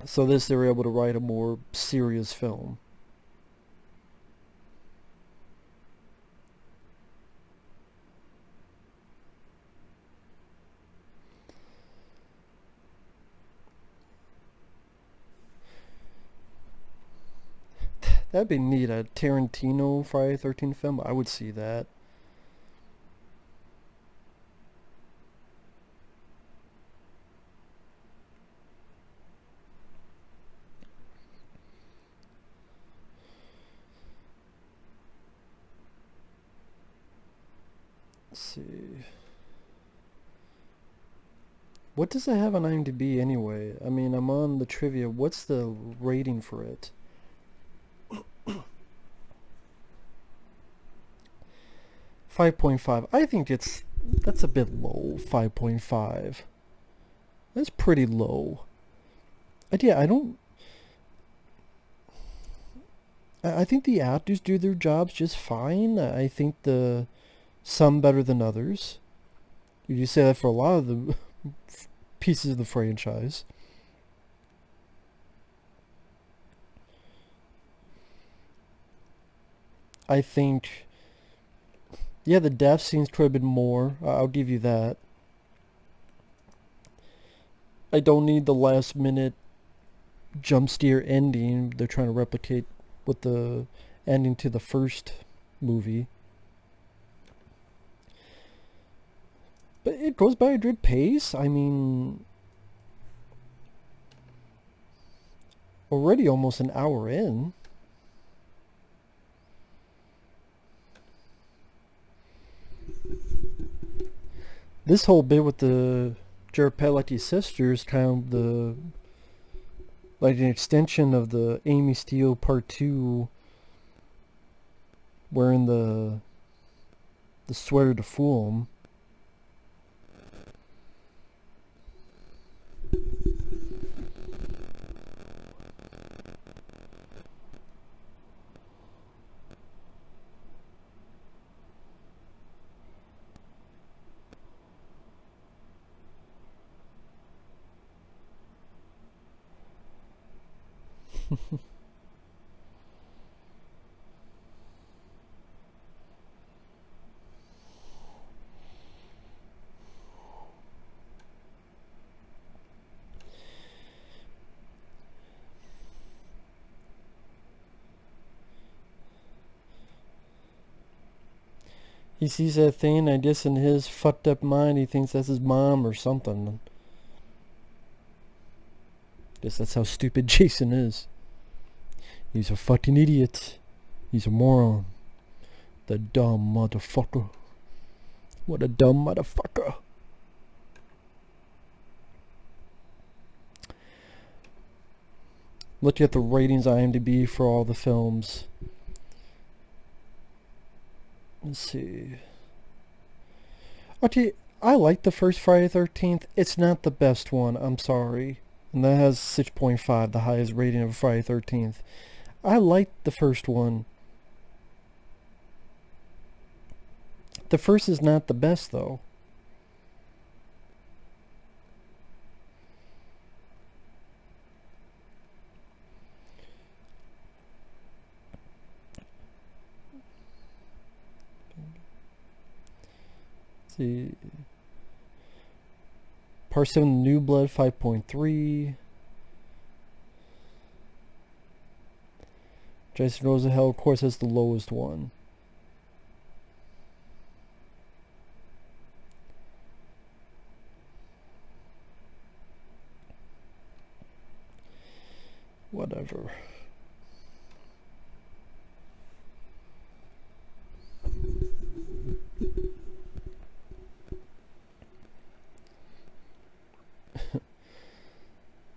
So they were able to write a more serious film. That'd be neat. A Tarantino Friday the 13th film. I would see that. Let's see. What does it have on IMDb anyway? I mean, I'm on the trivia. What's the rating for it? 5.5. I think that's a bit low. 5.5. That's pretty low. Yeah, I think the actors do their jobs just fine. I think some better than others. You say that for a lot of the pieces of the franchise. I think, yeah, the death scenes could have been more. I'll give you that. I don't need the last minute jump scare ending they're trying to replicate with the ending to the first movie. But it goes by a good pace. I mean, already almost an hour in. This whole bit with the Jared Padalecki's sister is kind of the like an extension of the Amy Steele Part 2 wearing the sweater to fool him. He sees that thing, I guess in his fucked up mind he thinks that's his mom or something. Guess that's how stupid Jason is. He's a fucking idiot. He's a moron. The dumb motherfucker. What a dumb motherfucker. Look at the ratings IMDb for all the films. Let's see. Okay, I like the first Friday the 13th. It's not the best one, I'm sorry. And that has 6.5, the highest rating of Friday the 13th. I liked the first one. The first is not the best, though. Let's see. Part 7, New Blood, 5.3. Jason Goes to Hell, of course, has the lowest one. Whatever.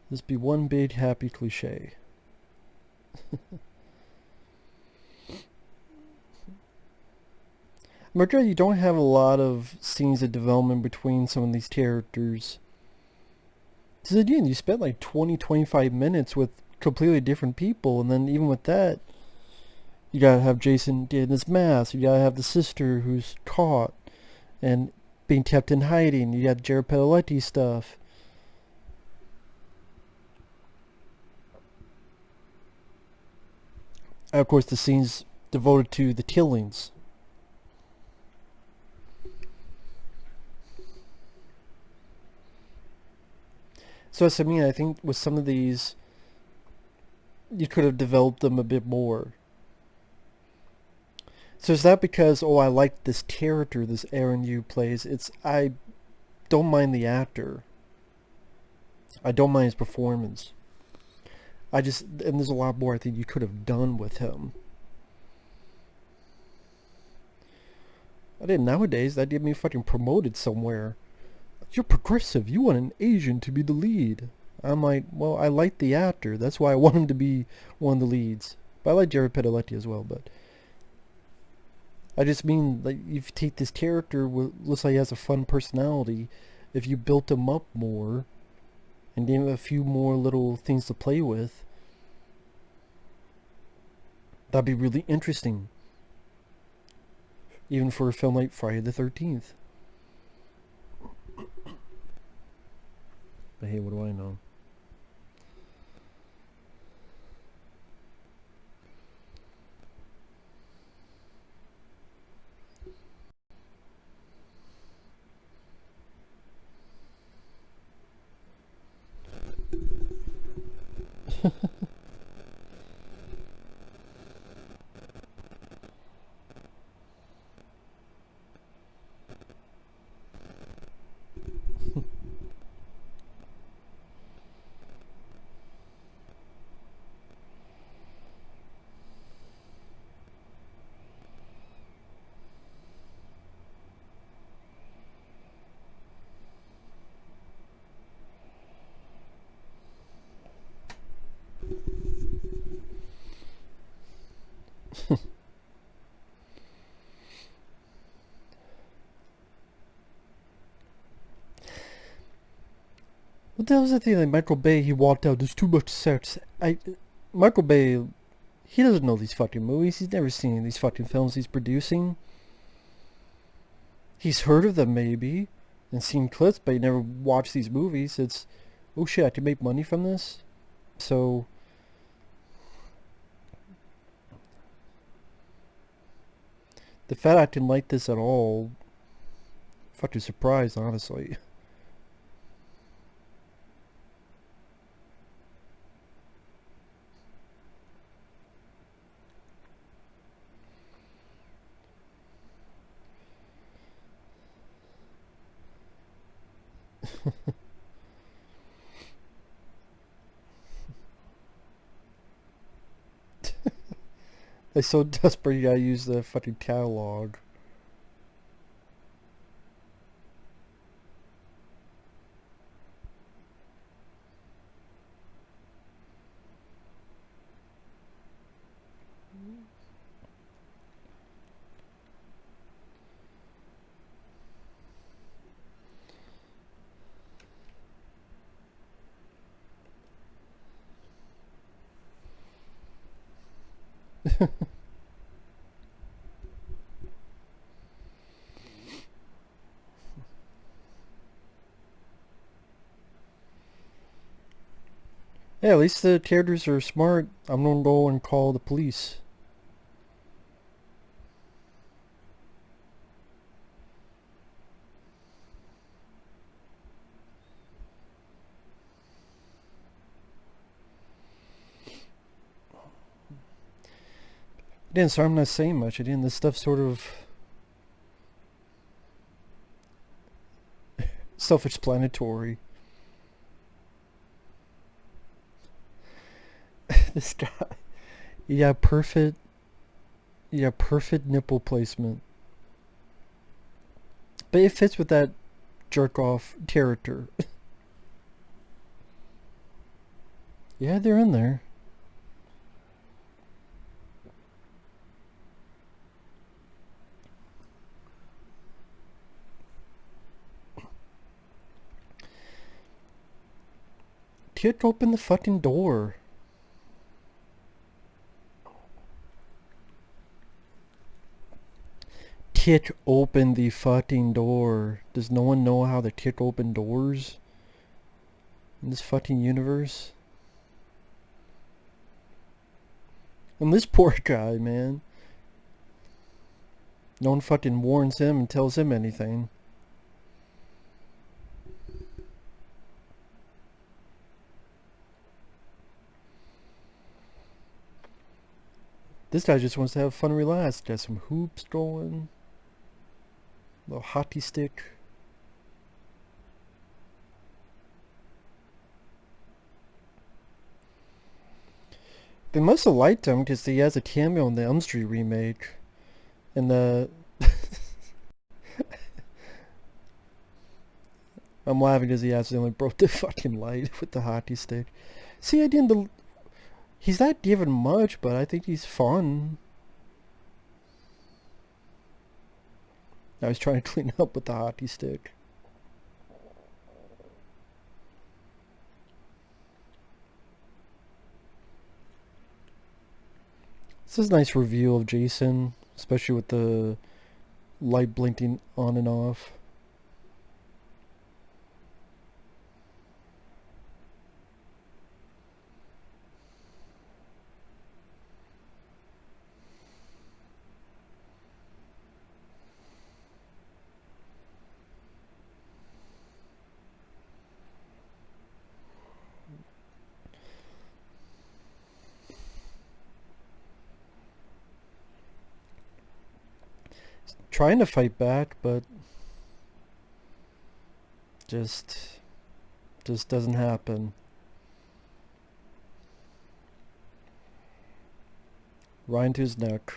This be one big happy cliche. I'm afraid you don't have a lot of scenes of development between some of these characters. Because again, you spent like 20-25 minutes with completely different people, and then even with that, you gotta have Jason getting his mask, you gotta have the sister who's caught and being kept in hiding, you got Jared Padalecki stuff. And of course, the scenes devoted to the killings. So as I mean, I think with some of these, you could have developed them a bit more. So is that because, oh, I like this character this Aaron Yu plays? I don't mind the actor. I don't mind his performance. And there's a lot more I think you could have done with him. I did nowadays, that'd get me fucking promoted somewhere. You're progressive, you want an Asian to be the lead. I'm like, well, I like the actor, that's why I want him to be one of the leads. But I like Jared Padalecki as well, but I just mean, like, if you take this character, looks like he has a fun personality, if you built him up more, and gave him a few more little things to play with, that'd be really interesting. Even for a film like Friday the 13th. But hey, what do I know? What the hell was the thing? Like Michael Bay, he walked out. There's too much sex. Michael Bay, he doesn't know these fucking movies. He's never seen these fucking films he's producing. He's heard of them maybe, and seen clips, but he never watched these movies. It's, oh shit, I can make money from this. So the fact I didn't like this at all, fucking surprised, honestly. They're so desperate you gotta use the fucking catalog. Yeah, at least the characters are smart. I'm gonna go and call the police. Again, so I'm not saying much. Again, this stuff's sort of self-explanatory. This guy, yeah, perfect. Yeah, perfect nipple placement. But it fits with that jerk off character. Yeah, they're in there. Kick open the fucking door. Kick open the fucking door. Does no one know how to kick open doors in this fucking universe? And this poor guy, man. No one fucking warns him and tells him anything. This guy just wants to have fun and relax. Got some hoops going. Little hockey stick. They must have liked him because he has a cameo in the Elm Street remake. And the... I'm laughing because he accidentally broke the fucking light with the hockey stick. See, I didn't... He's not given much, but I think he's fun. I was trying to clean up with the hockey stick. This is a nice reveal of Jason, especially with the light blinking on and off. Trying to fight back, but just doesn't happen. Right into his neck.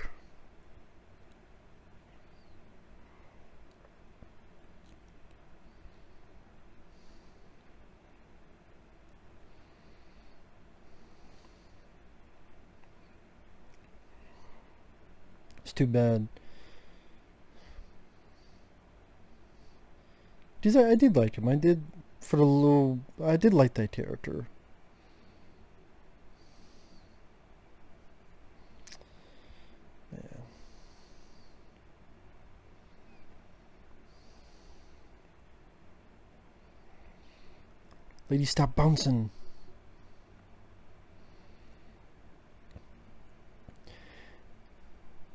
It's too bad. Because I did like him. I did for the little, I did like that character. Yeah. Lady, stop bouncing.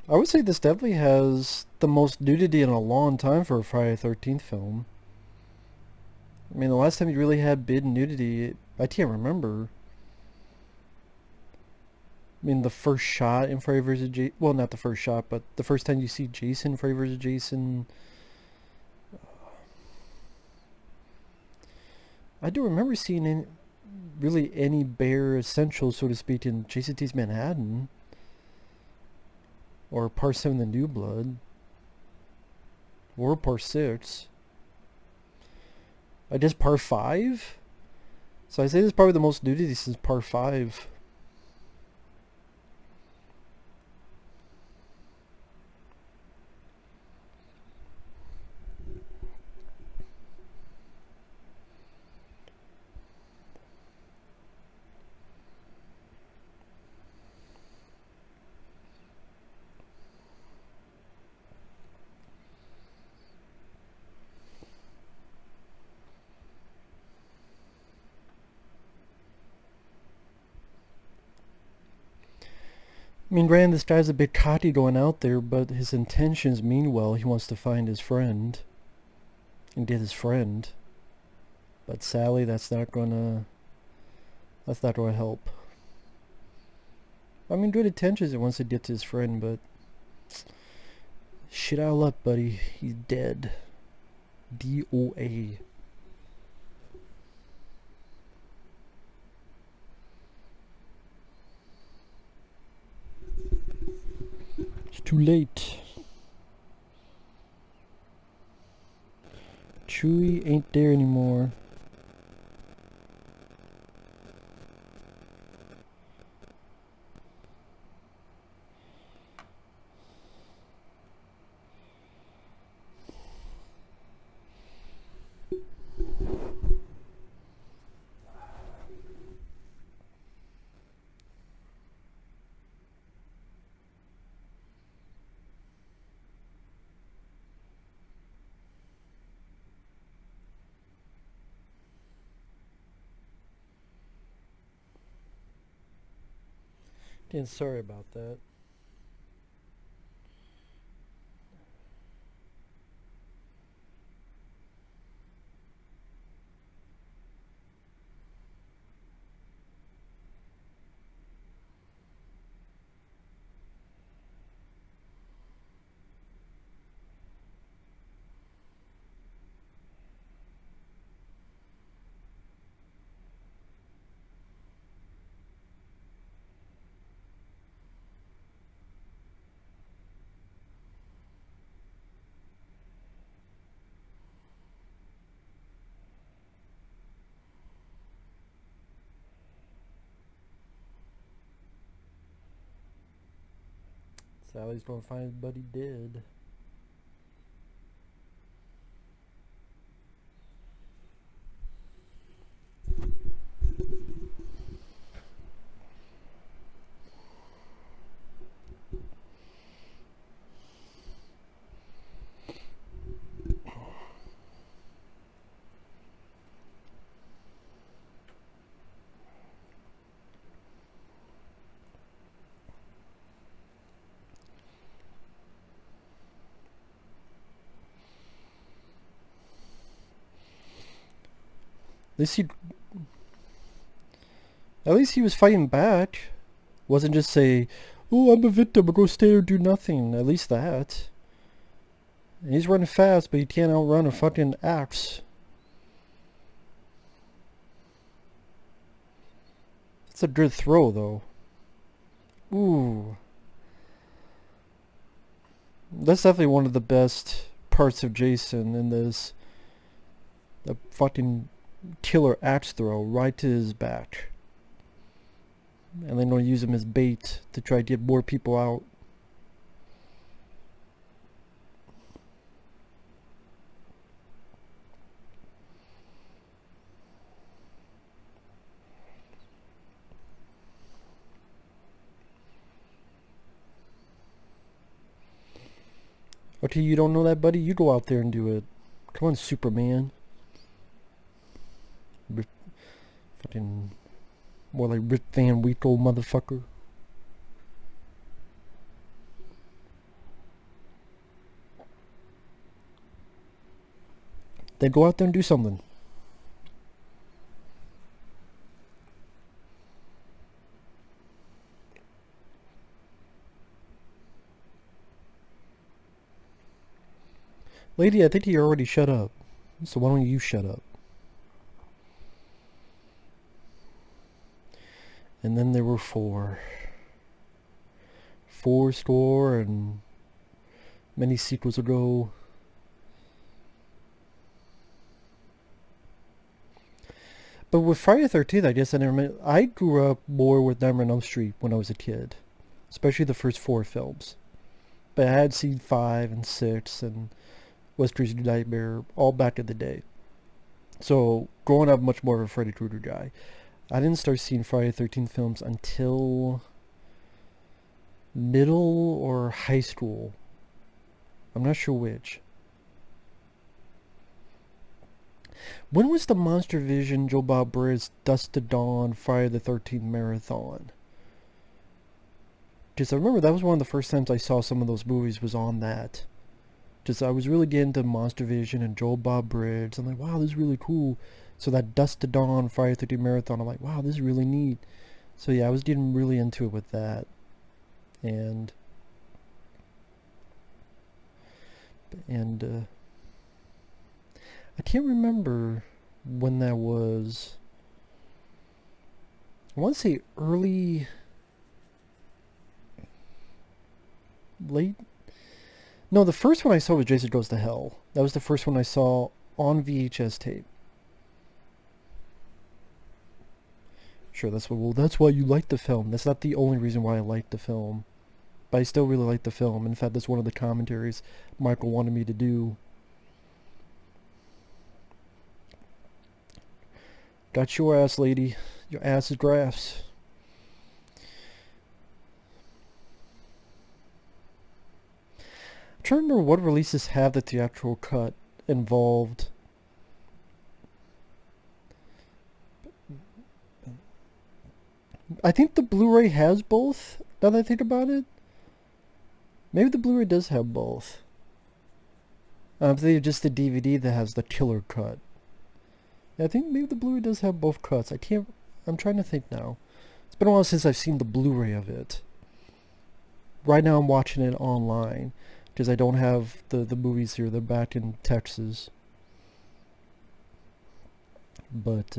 I would say this definitely has the most nudity in a long time for a Friday the 13th film. I mean, the last time you really had big nudity, I can't remember. I mean, the first shot in Freddy vs. Jason, well, not the first shot, but the first time you see Jason, Freddy vs. Jason. I don't remember seeing really any bare essentials, so to speak, in Jason Takes Manhattan. Or Part 7 The New Blood. Or Part 6. I guess Part 5? So I say this is probably the most nudity since Part 5. I mean, granted, this guy's a bit cocky going out there, but his intentions mean well. He wants to find his friend and get his friend. But sadly, that's not gonna help. I mean, good intentions. He wants to get to his friend, but shit out of luck, buddy. He's dead. DOA. It's too late. Chewie ain't there anymore. Again, sorry about that. Sally's gonna find his buddy dead. At least he was fighting back. Wasn't just say, "Oh, I'm a victim. I'll go stay or do nothing." At least that. And he's running fast, but he can't outrun a fucking axe. It's a good throw, though. Ooh. That's definitely one of the best parts of Jason in this. The fucking killer axe throw right to his back. And then gonna use him as bait to try to get more people out. Okay, you don't know that, buddy? You go out there and do it. Come on, Superman. Fucking more like Rip Van Winkle, motherfucker. Then go out there and do something. Lady, I think you already shut up. So why don't you shut up? And then there were four. 4 and many sequels ago. But with Friday the 13th, I guess I grew up more with Nightmare on Elm Street when I was a kid. Especially the first 4 films. But I had seen 5 and 6 and West Street Nightmare all back in the day. So, growing up much more of a Freddy Krueger guy. I didn't start seeing Friday the 13th films until middle or high school. I'm not sure which. When was the Monster Vision Joe Bob Briggs Dusk to Dawn Friday the 13th marathon? Because I remember that was one of the first times I saw some of those movies was on that. Just I was really getting into Monster Vision and Joel Bob Briggs. I'm like, wow, this is really cool. So that Dusk to Dawn Friday the 13th marathon, I'm like, wow, this is really neat. So yeah, I was getting really into it with that. And I can't remember when that was. I want to say late. No, the first one I saw was Jason Goes to Hell. That was the first one I saw on VHS tape. Sure, that's why you like the film. That's not the only reason why I like the film. But I still really like the film. In fact, that's one of the commentaries Michael wanted me to do. Got your ass, lady. Your ass is grass. I'm trying to remember what releases have the theatrical cut involved. I think the Blu-ray has both, now that I think about it. Maybe the Blu-ray does have both. I think just the DVD that has the killer cut. Yeah, I think maybe the Blu-ray does have both cuts. I'm trying to think now. It's been a while since I've seen the Blu-ray of it. Right now I'm watching it online because I don't have the movies here. They're back in Texas. But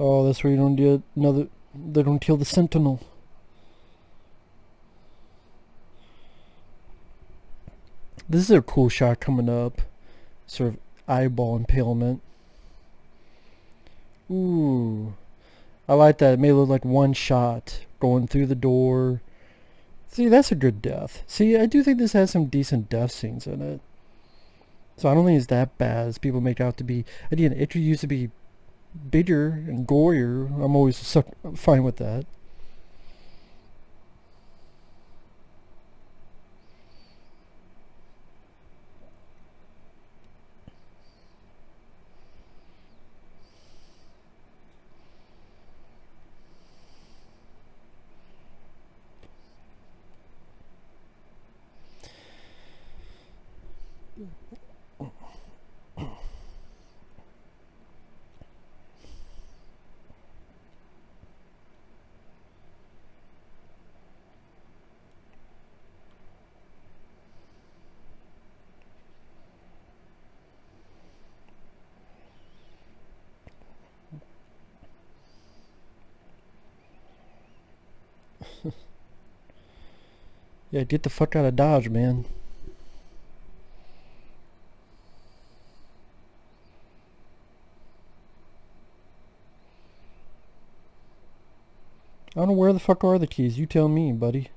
oh, that's where you don't get another. They don't kill the Sentinel. This is a cool shot coming up. Sort of eyeball impalement. Ooh. I like that. It may look like one shot going through the door. See, that's a good death. See, I do think this has some decent death scenes in it. So I don't think it's that bad as people make out to be. Again, it used to be bigger and gorier. I'm always fine with that. Yeah, get the fuck out of Dodge, man. I don't know where the fuck are the keys. You tell me, buddy.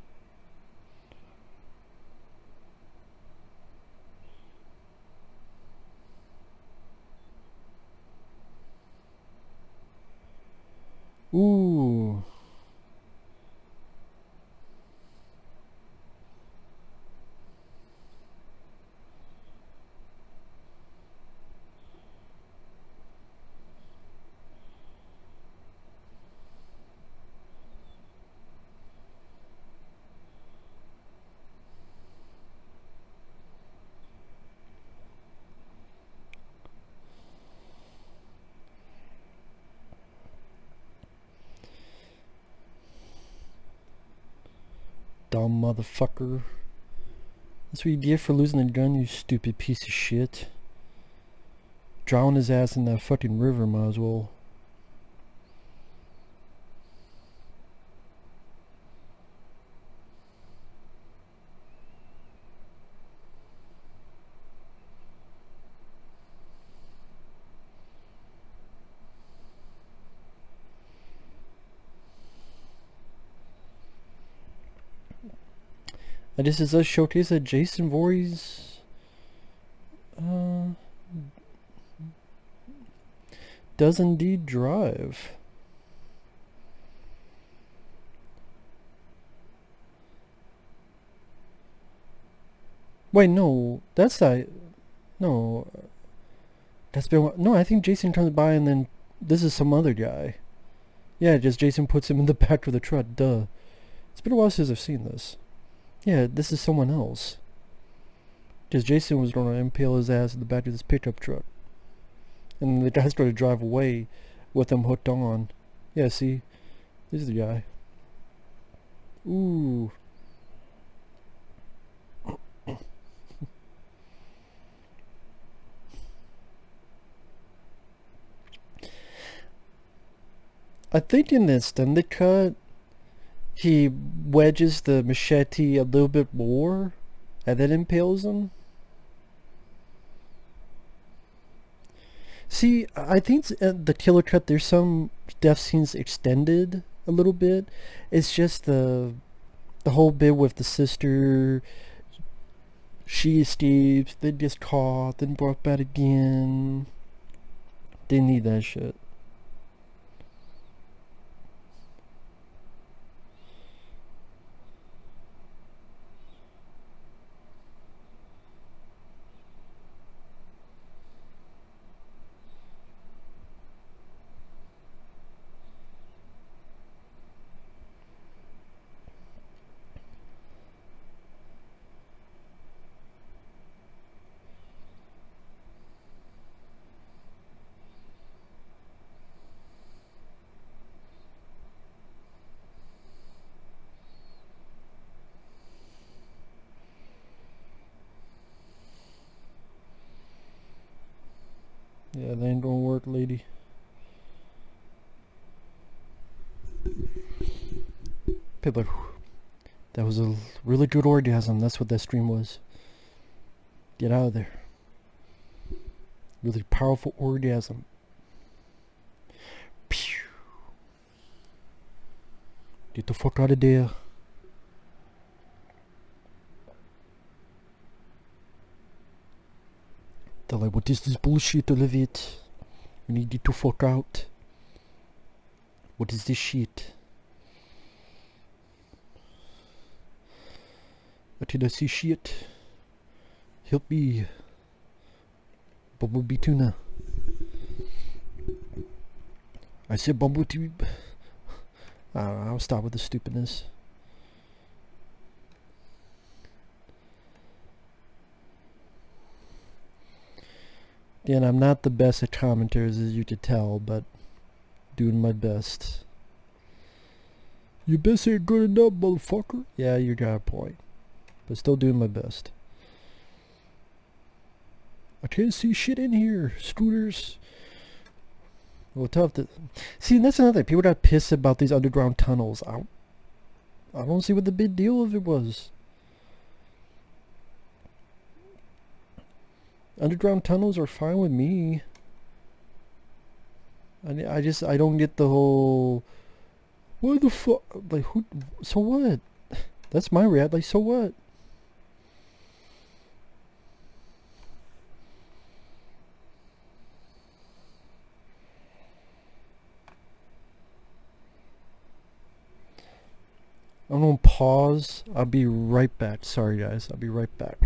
Ooh. Dumb motherfucker. That's what you get for losing a gun, you stupid piece of shit. Drown his ass in that fucking river, might as well. And this is a showcase that Jason Voorhees does indeed drive. Wait, no, that's not. No, that's been. No, I think Jason comes by and then this is some other guy. Yeah, just Jason puts him in the back of the truck. Duh. It's been a while since I've seen this. Yeah, this is someone else. Because Jason was gonna impale his ass in the back of this pickup truck. And the guy started to drive away with him hooked on. Yeah, see? This is the guy. Ooh. I think in the extended cut, he wedges the machete a little bit more and then impales him. See, I think the killer cut, there's some death scenes extended a little bit. It's just the whole bit with the sister. She escapes, then gets caught, then brought back again. They need that shit. Yeah, that ain't gonna work, lady. People are, that was a really good orgasm. That's what that stream was. Get out of there. Really powerful orgasm. Pew. Get the fuck out of there. They're like, what is this bullshit, Olivia? We need you to fuck out. What is this shit? I did I see shit? Help me. Bumblebee tuna. I said bumblebee. I don't know, I'll stop with the stupidness. Again, I'm not the best at commenters, as you could tell, but doing my best. Your best ain't good enough, motherfucker. Yeah, you got a point. But still doing my best. I can't see shit in here. Scooters. Well, tough to... See, that's another thing. People got pissed about these underground tunnels. I don't see what the big deal of it was. Underground tunnels are fine with me. I don't get the whole, what the fuck, like, who, so what? That's my react, like, so what? I'm gonna pause. I'll be right back. Sorry, guys. I'll be right back.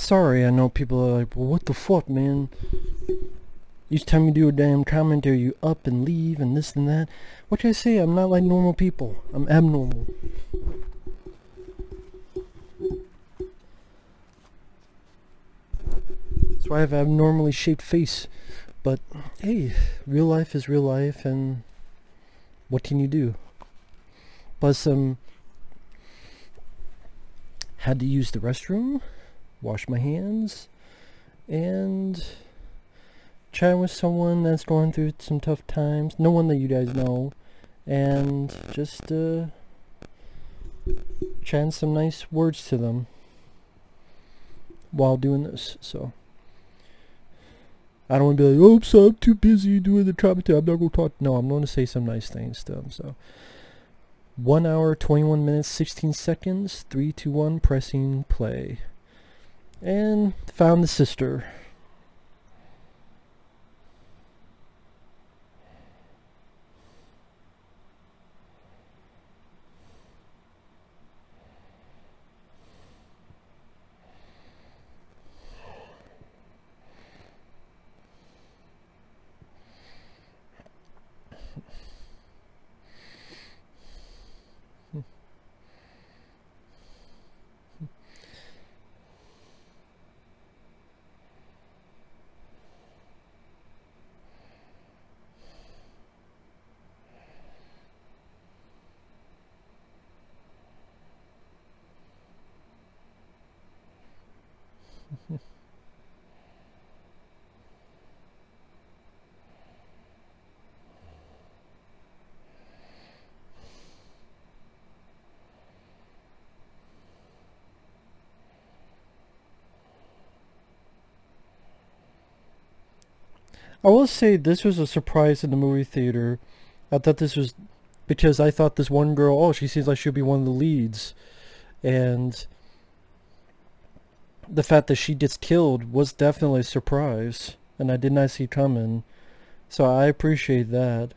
Sorry, I know people are like, well, what the fuck, man? Each time you do a damn commentary, you up and leave and this and that. What can I say? I'm not like normal people. I'm abnormal. That's why I have an abnormally shaped face. But, hey, real life is real life, and what can you do? Plus, had to use the restroom, wash my hands, and chat with someone that's going through some tough times. No one that you guys know. And just, chatting some nice words to them while doing this, so. I don't want to be like, oh, so I'm too busy doing the commentary, I'm not going to talk. No, I'm going to say some nice things to them, so. 1 hour, 21 minutes, 16 seconds, 3, 2, 1, pressing play. And found the sister. I will say this was a surprise in the movie theater. I thought this was because I thought this one girl, oh, she seems like she'll be one of the leads. And the fact that she gets killed was definitely a surprise. And I did not see coming. So I appreciate that.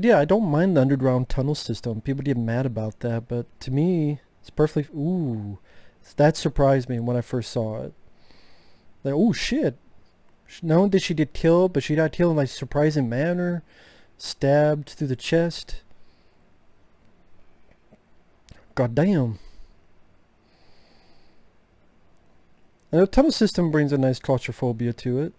Yeah, I don't mind the underground tunnel system. People get mad about that, but to me, it's perfectly. Ooh, that surprised me when I first saw it. Like, oh shit! Not only did she get killed, but she got killed in like a surprising manner, stabbed through the chest. God damn! And the tunnel system brings a nice claustrophobia to it.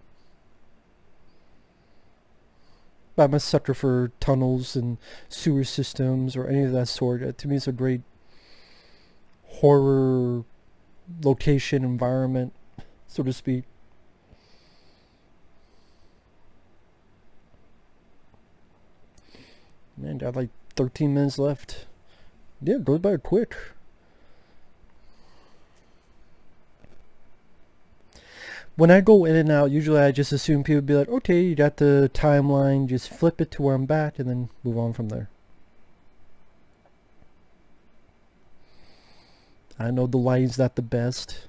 I'm a sucker for tunnels and sewer systems or any of that sort. To me, it's a great horror location environment, so to speak. Man, got like 13 minutes left. Yeah, it goes by quick. When I go in and out, usually I just assume people be like, okay, you got the timeline, just flip it to where I'm back and then move on from there. I know the lighting's not the best.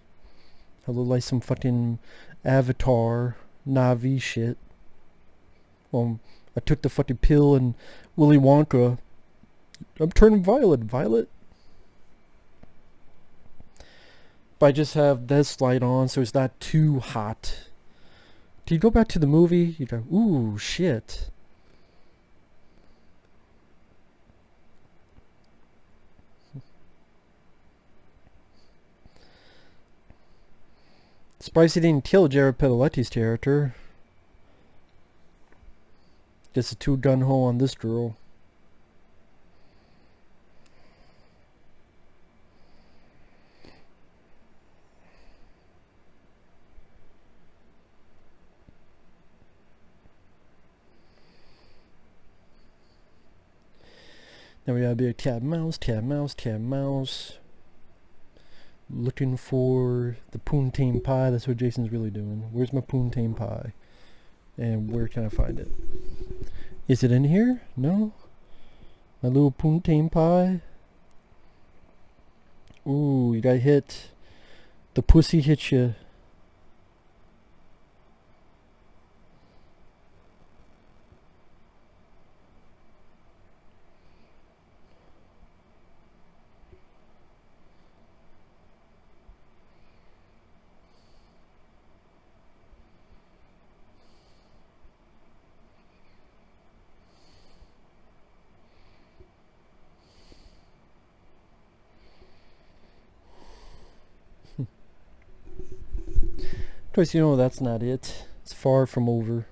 I look like some fucking Avatar, Na'vi shit. I took the fucking pill and Willy Wonka. I'm turning violet. Violet? But I just have this light on so it's not too hot. Do you go back to the movie? You go, ooh, shit. Spicy didn't kill Jared Padalecki's character. Just a two-gun hole on this girl. Now we gotta be a cat mouse, cat mouse, cat mouse. Looking for the Poontang pie. That's what Jason's really doing. Where's my Poontang pie? And where can I find it? Is it in here? No? My little Poontang pie? Ooh, you got hit. The pussy hit you. Of course, you know that's not it. It's far from over.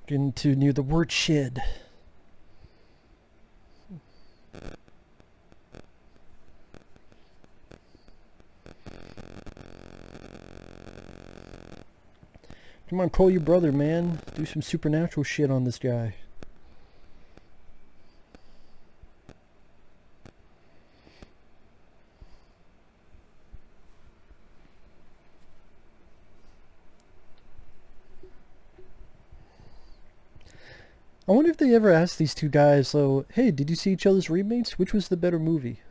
Getting too near the word shed. Come on, call your brother, man. Do some supernatural shit on this guy. I wonder if they ever asked these two guys, so, hey, did you see each other's remakes? Which was the better movie?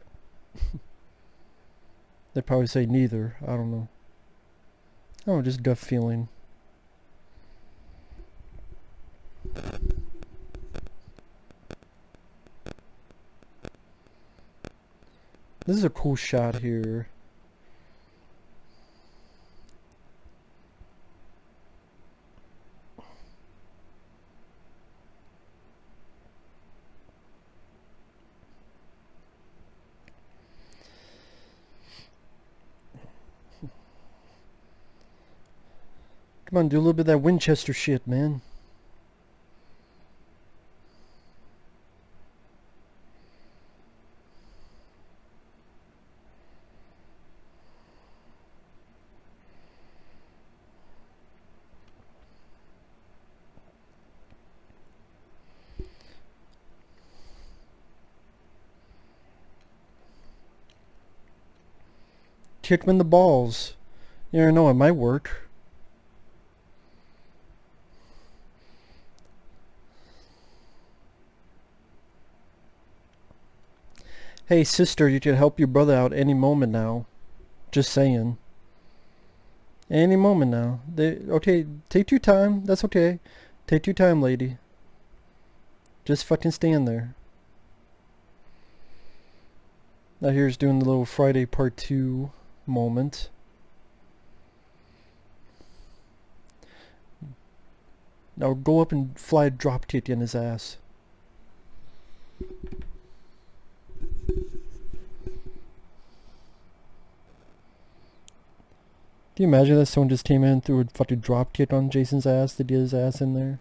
They'd probably say neither. I don't know. Oh, just gut feeling. This is a cool shot here. Come on, do a little bit of that Winchester shit, man. Kick him in the balls. You never know, it might work. Hey sister, you can help your brother out any moment now. Just saying. Any moment now. Okay, take your time. That's okay. Take your time, lady. Just fucking stand there. Now here's doing the little Friday Part 2 moment. Now go up and fly a drop kick in his ass. Can you imagine that someone just came in and threw a fucking drop kick on Jason's ass to get his ass in there?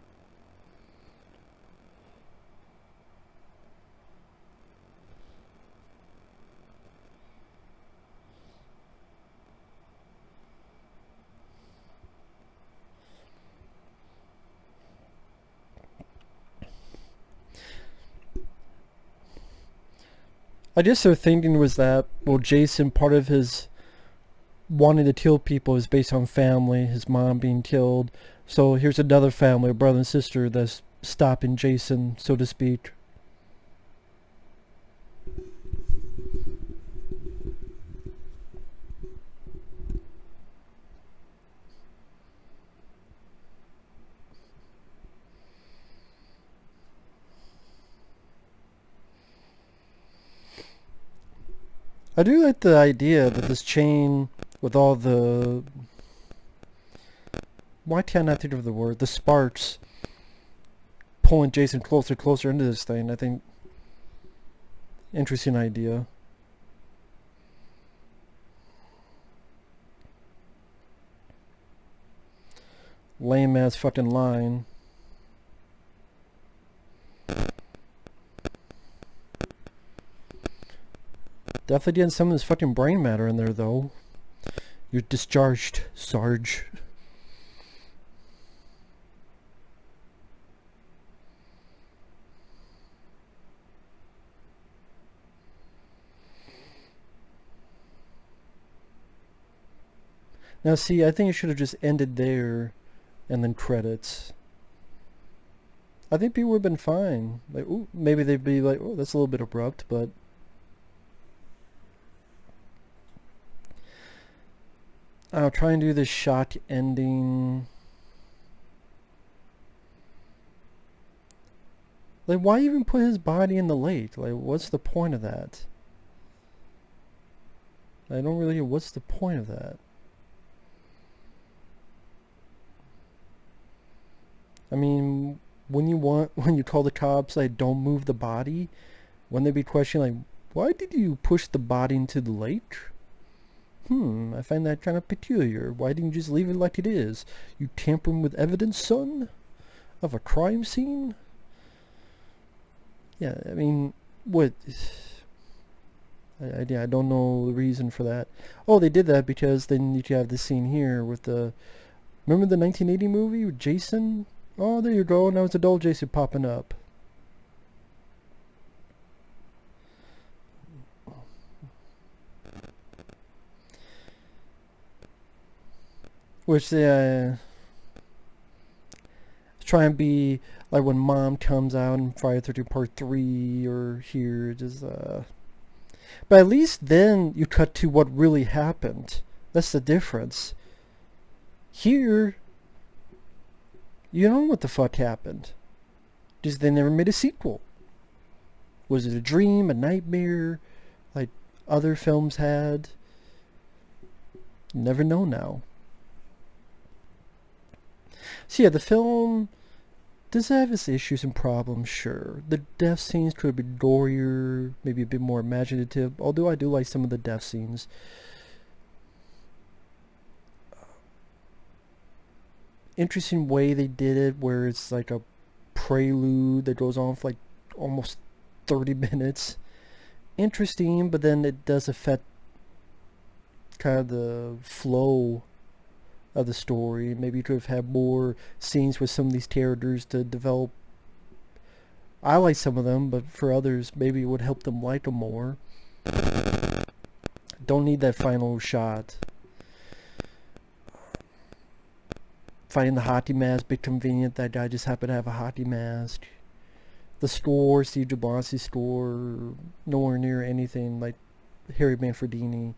I guess their thinking was that, well, Jason, part of his wanting to kill people is based on family, his mom being killed. So here's another family, a brother and sister, that's stopping Jason, so to speak. I do like the idea that this chain with all the... Why can't I think of the word? The sparks pulling Jason closer and closer into this thing. I think interesting idea. Lame ass fucking line. Definitely getting some of this fucking brain matter in there though. You're discharged, Sarge. Now see, I think it should have just ended there and then credits. I think people would have been fine. Like, ooh, maybe they'd be like, oh, that's a little bit abrupt, but I'll try and do this shock ending. Like, why even put his body in the lake? Like, what's the point of that? I don't really. What's the point of that? I mean, when you call the cops, like, don't move the body, wouldn't they be questioning, like, why did you push the body into the lake? I find that kind of peculiar. Why didn't you just leave it like it is? You tampering with evidence, son? Of a crime scene? Yeah, I mean, what? I don't know the reason for that. Oh, they did that because then you have this scene here with the... Remember the 1980 movie with Jason? Oh, there you go. Now it's adult Jason popping up. Which they try and be like when Mom comes out in Friday the 13th Part 3 or here, just but at least then you cut to what really happened. That's the difference. Here, you don't know what the fuck happened. Just they never made a sequel. Was it a dream, a nightmare, like other films had? You never know now. So yeah, the film does have its issues and problems, sure. The death scenes could have been gorier, maybe a bit more imaginative, although I do like some of the death scenes. Interesting way they did it, where it's like a prelude that goes on for like almost 30 minutes. Interesting, but then it does affect kind of the flow of the story. Maybe you could have had more scenes with some of these characters to develop. I like some of them, but for others, maybe it would help them like them more. Don't need that final shot. Finding the hockey mask, bit convenient. That guy just happened to have a hockey mask. The store, Steve Jablonski's store, nowhere near anything like Harry Manfredini.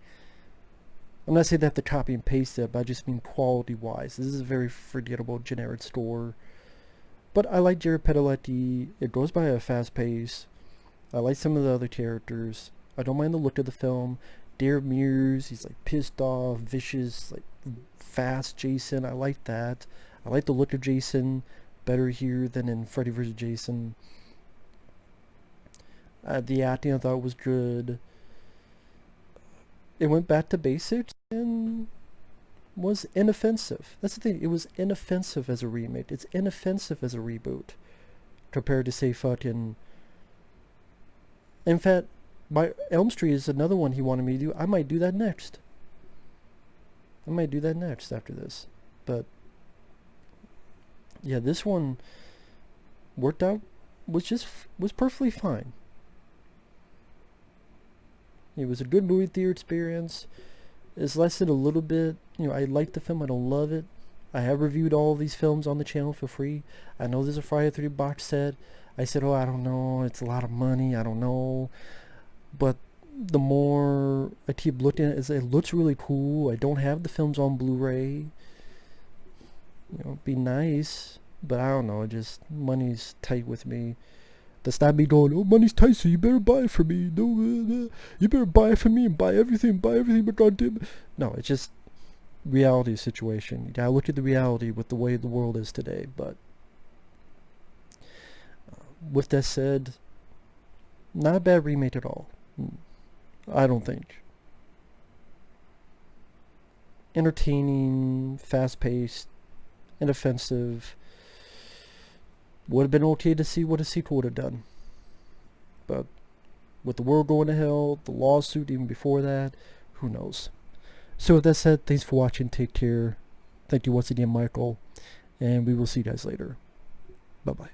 I'm not saying they have to copy and paste it, but I just mean quality-wise. This is a very forgettable, generic store. But I like Jared Padalecki. It goes by at a fast pace. I like some of the other characters. I don't mind the look of the film. Derek Mears, he's like pissed off, vicious, like fast Jason. I like that. I like the look of Jason better here than in Freddy vs. Jason. The acting I thought was good. It went back to basics and was inoffensive. That's the thing. It was inoffensive as a remake. It's inoffensive as a reboot compared to, say, fucking... In fact, Elm Street is another one he wanted me to do. I might do that next. I might do that next after this. But yeah, this one worked out. Was perfectly fine. It was a good movie theater experience. It's lasted a little bit. I like the film. I don't love it. I have reviewed all of these films on the channel for free. I know there's a Friday the 13th box set. I said, I don't know. It's a lot of money. I don't know. But the more I keep looking at it, it looks really cool. I don't have the films on Blu-ray. It'd be nice. But I don't know. Just money's tight with me. That's not me going, oh, money's tight, so you better buy it for me. No, you better buy it for me and buy everything but goddamn. No, it's just reality situation. You gotta look at the reality with the way the world is today. But with that said, not a bad remake at all. I don't think. Entertaining, fast-paced, inoffensive. Would have been okay to see what a sequel would have done. But with the world going to hell, the lawsuit even before that, who knows. So with that said, thanks for watching. Take care. Thank you once again, Michael. And we will see you guys later. Bye-bye.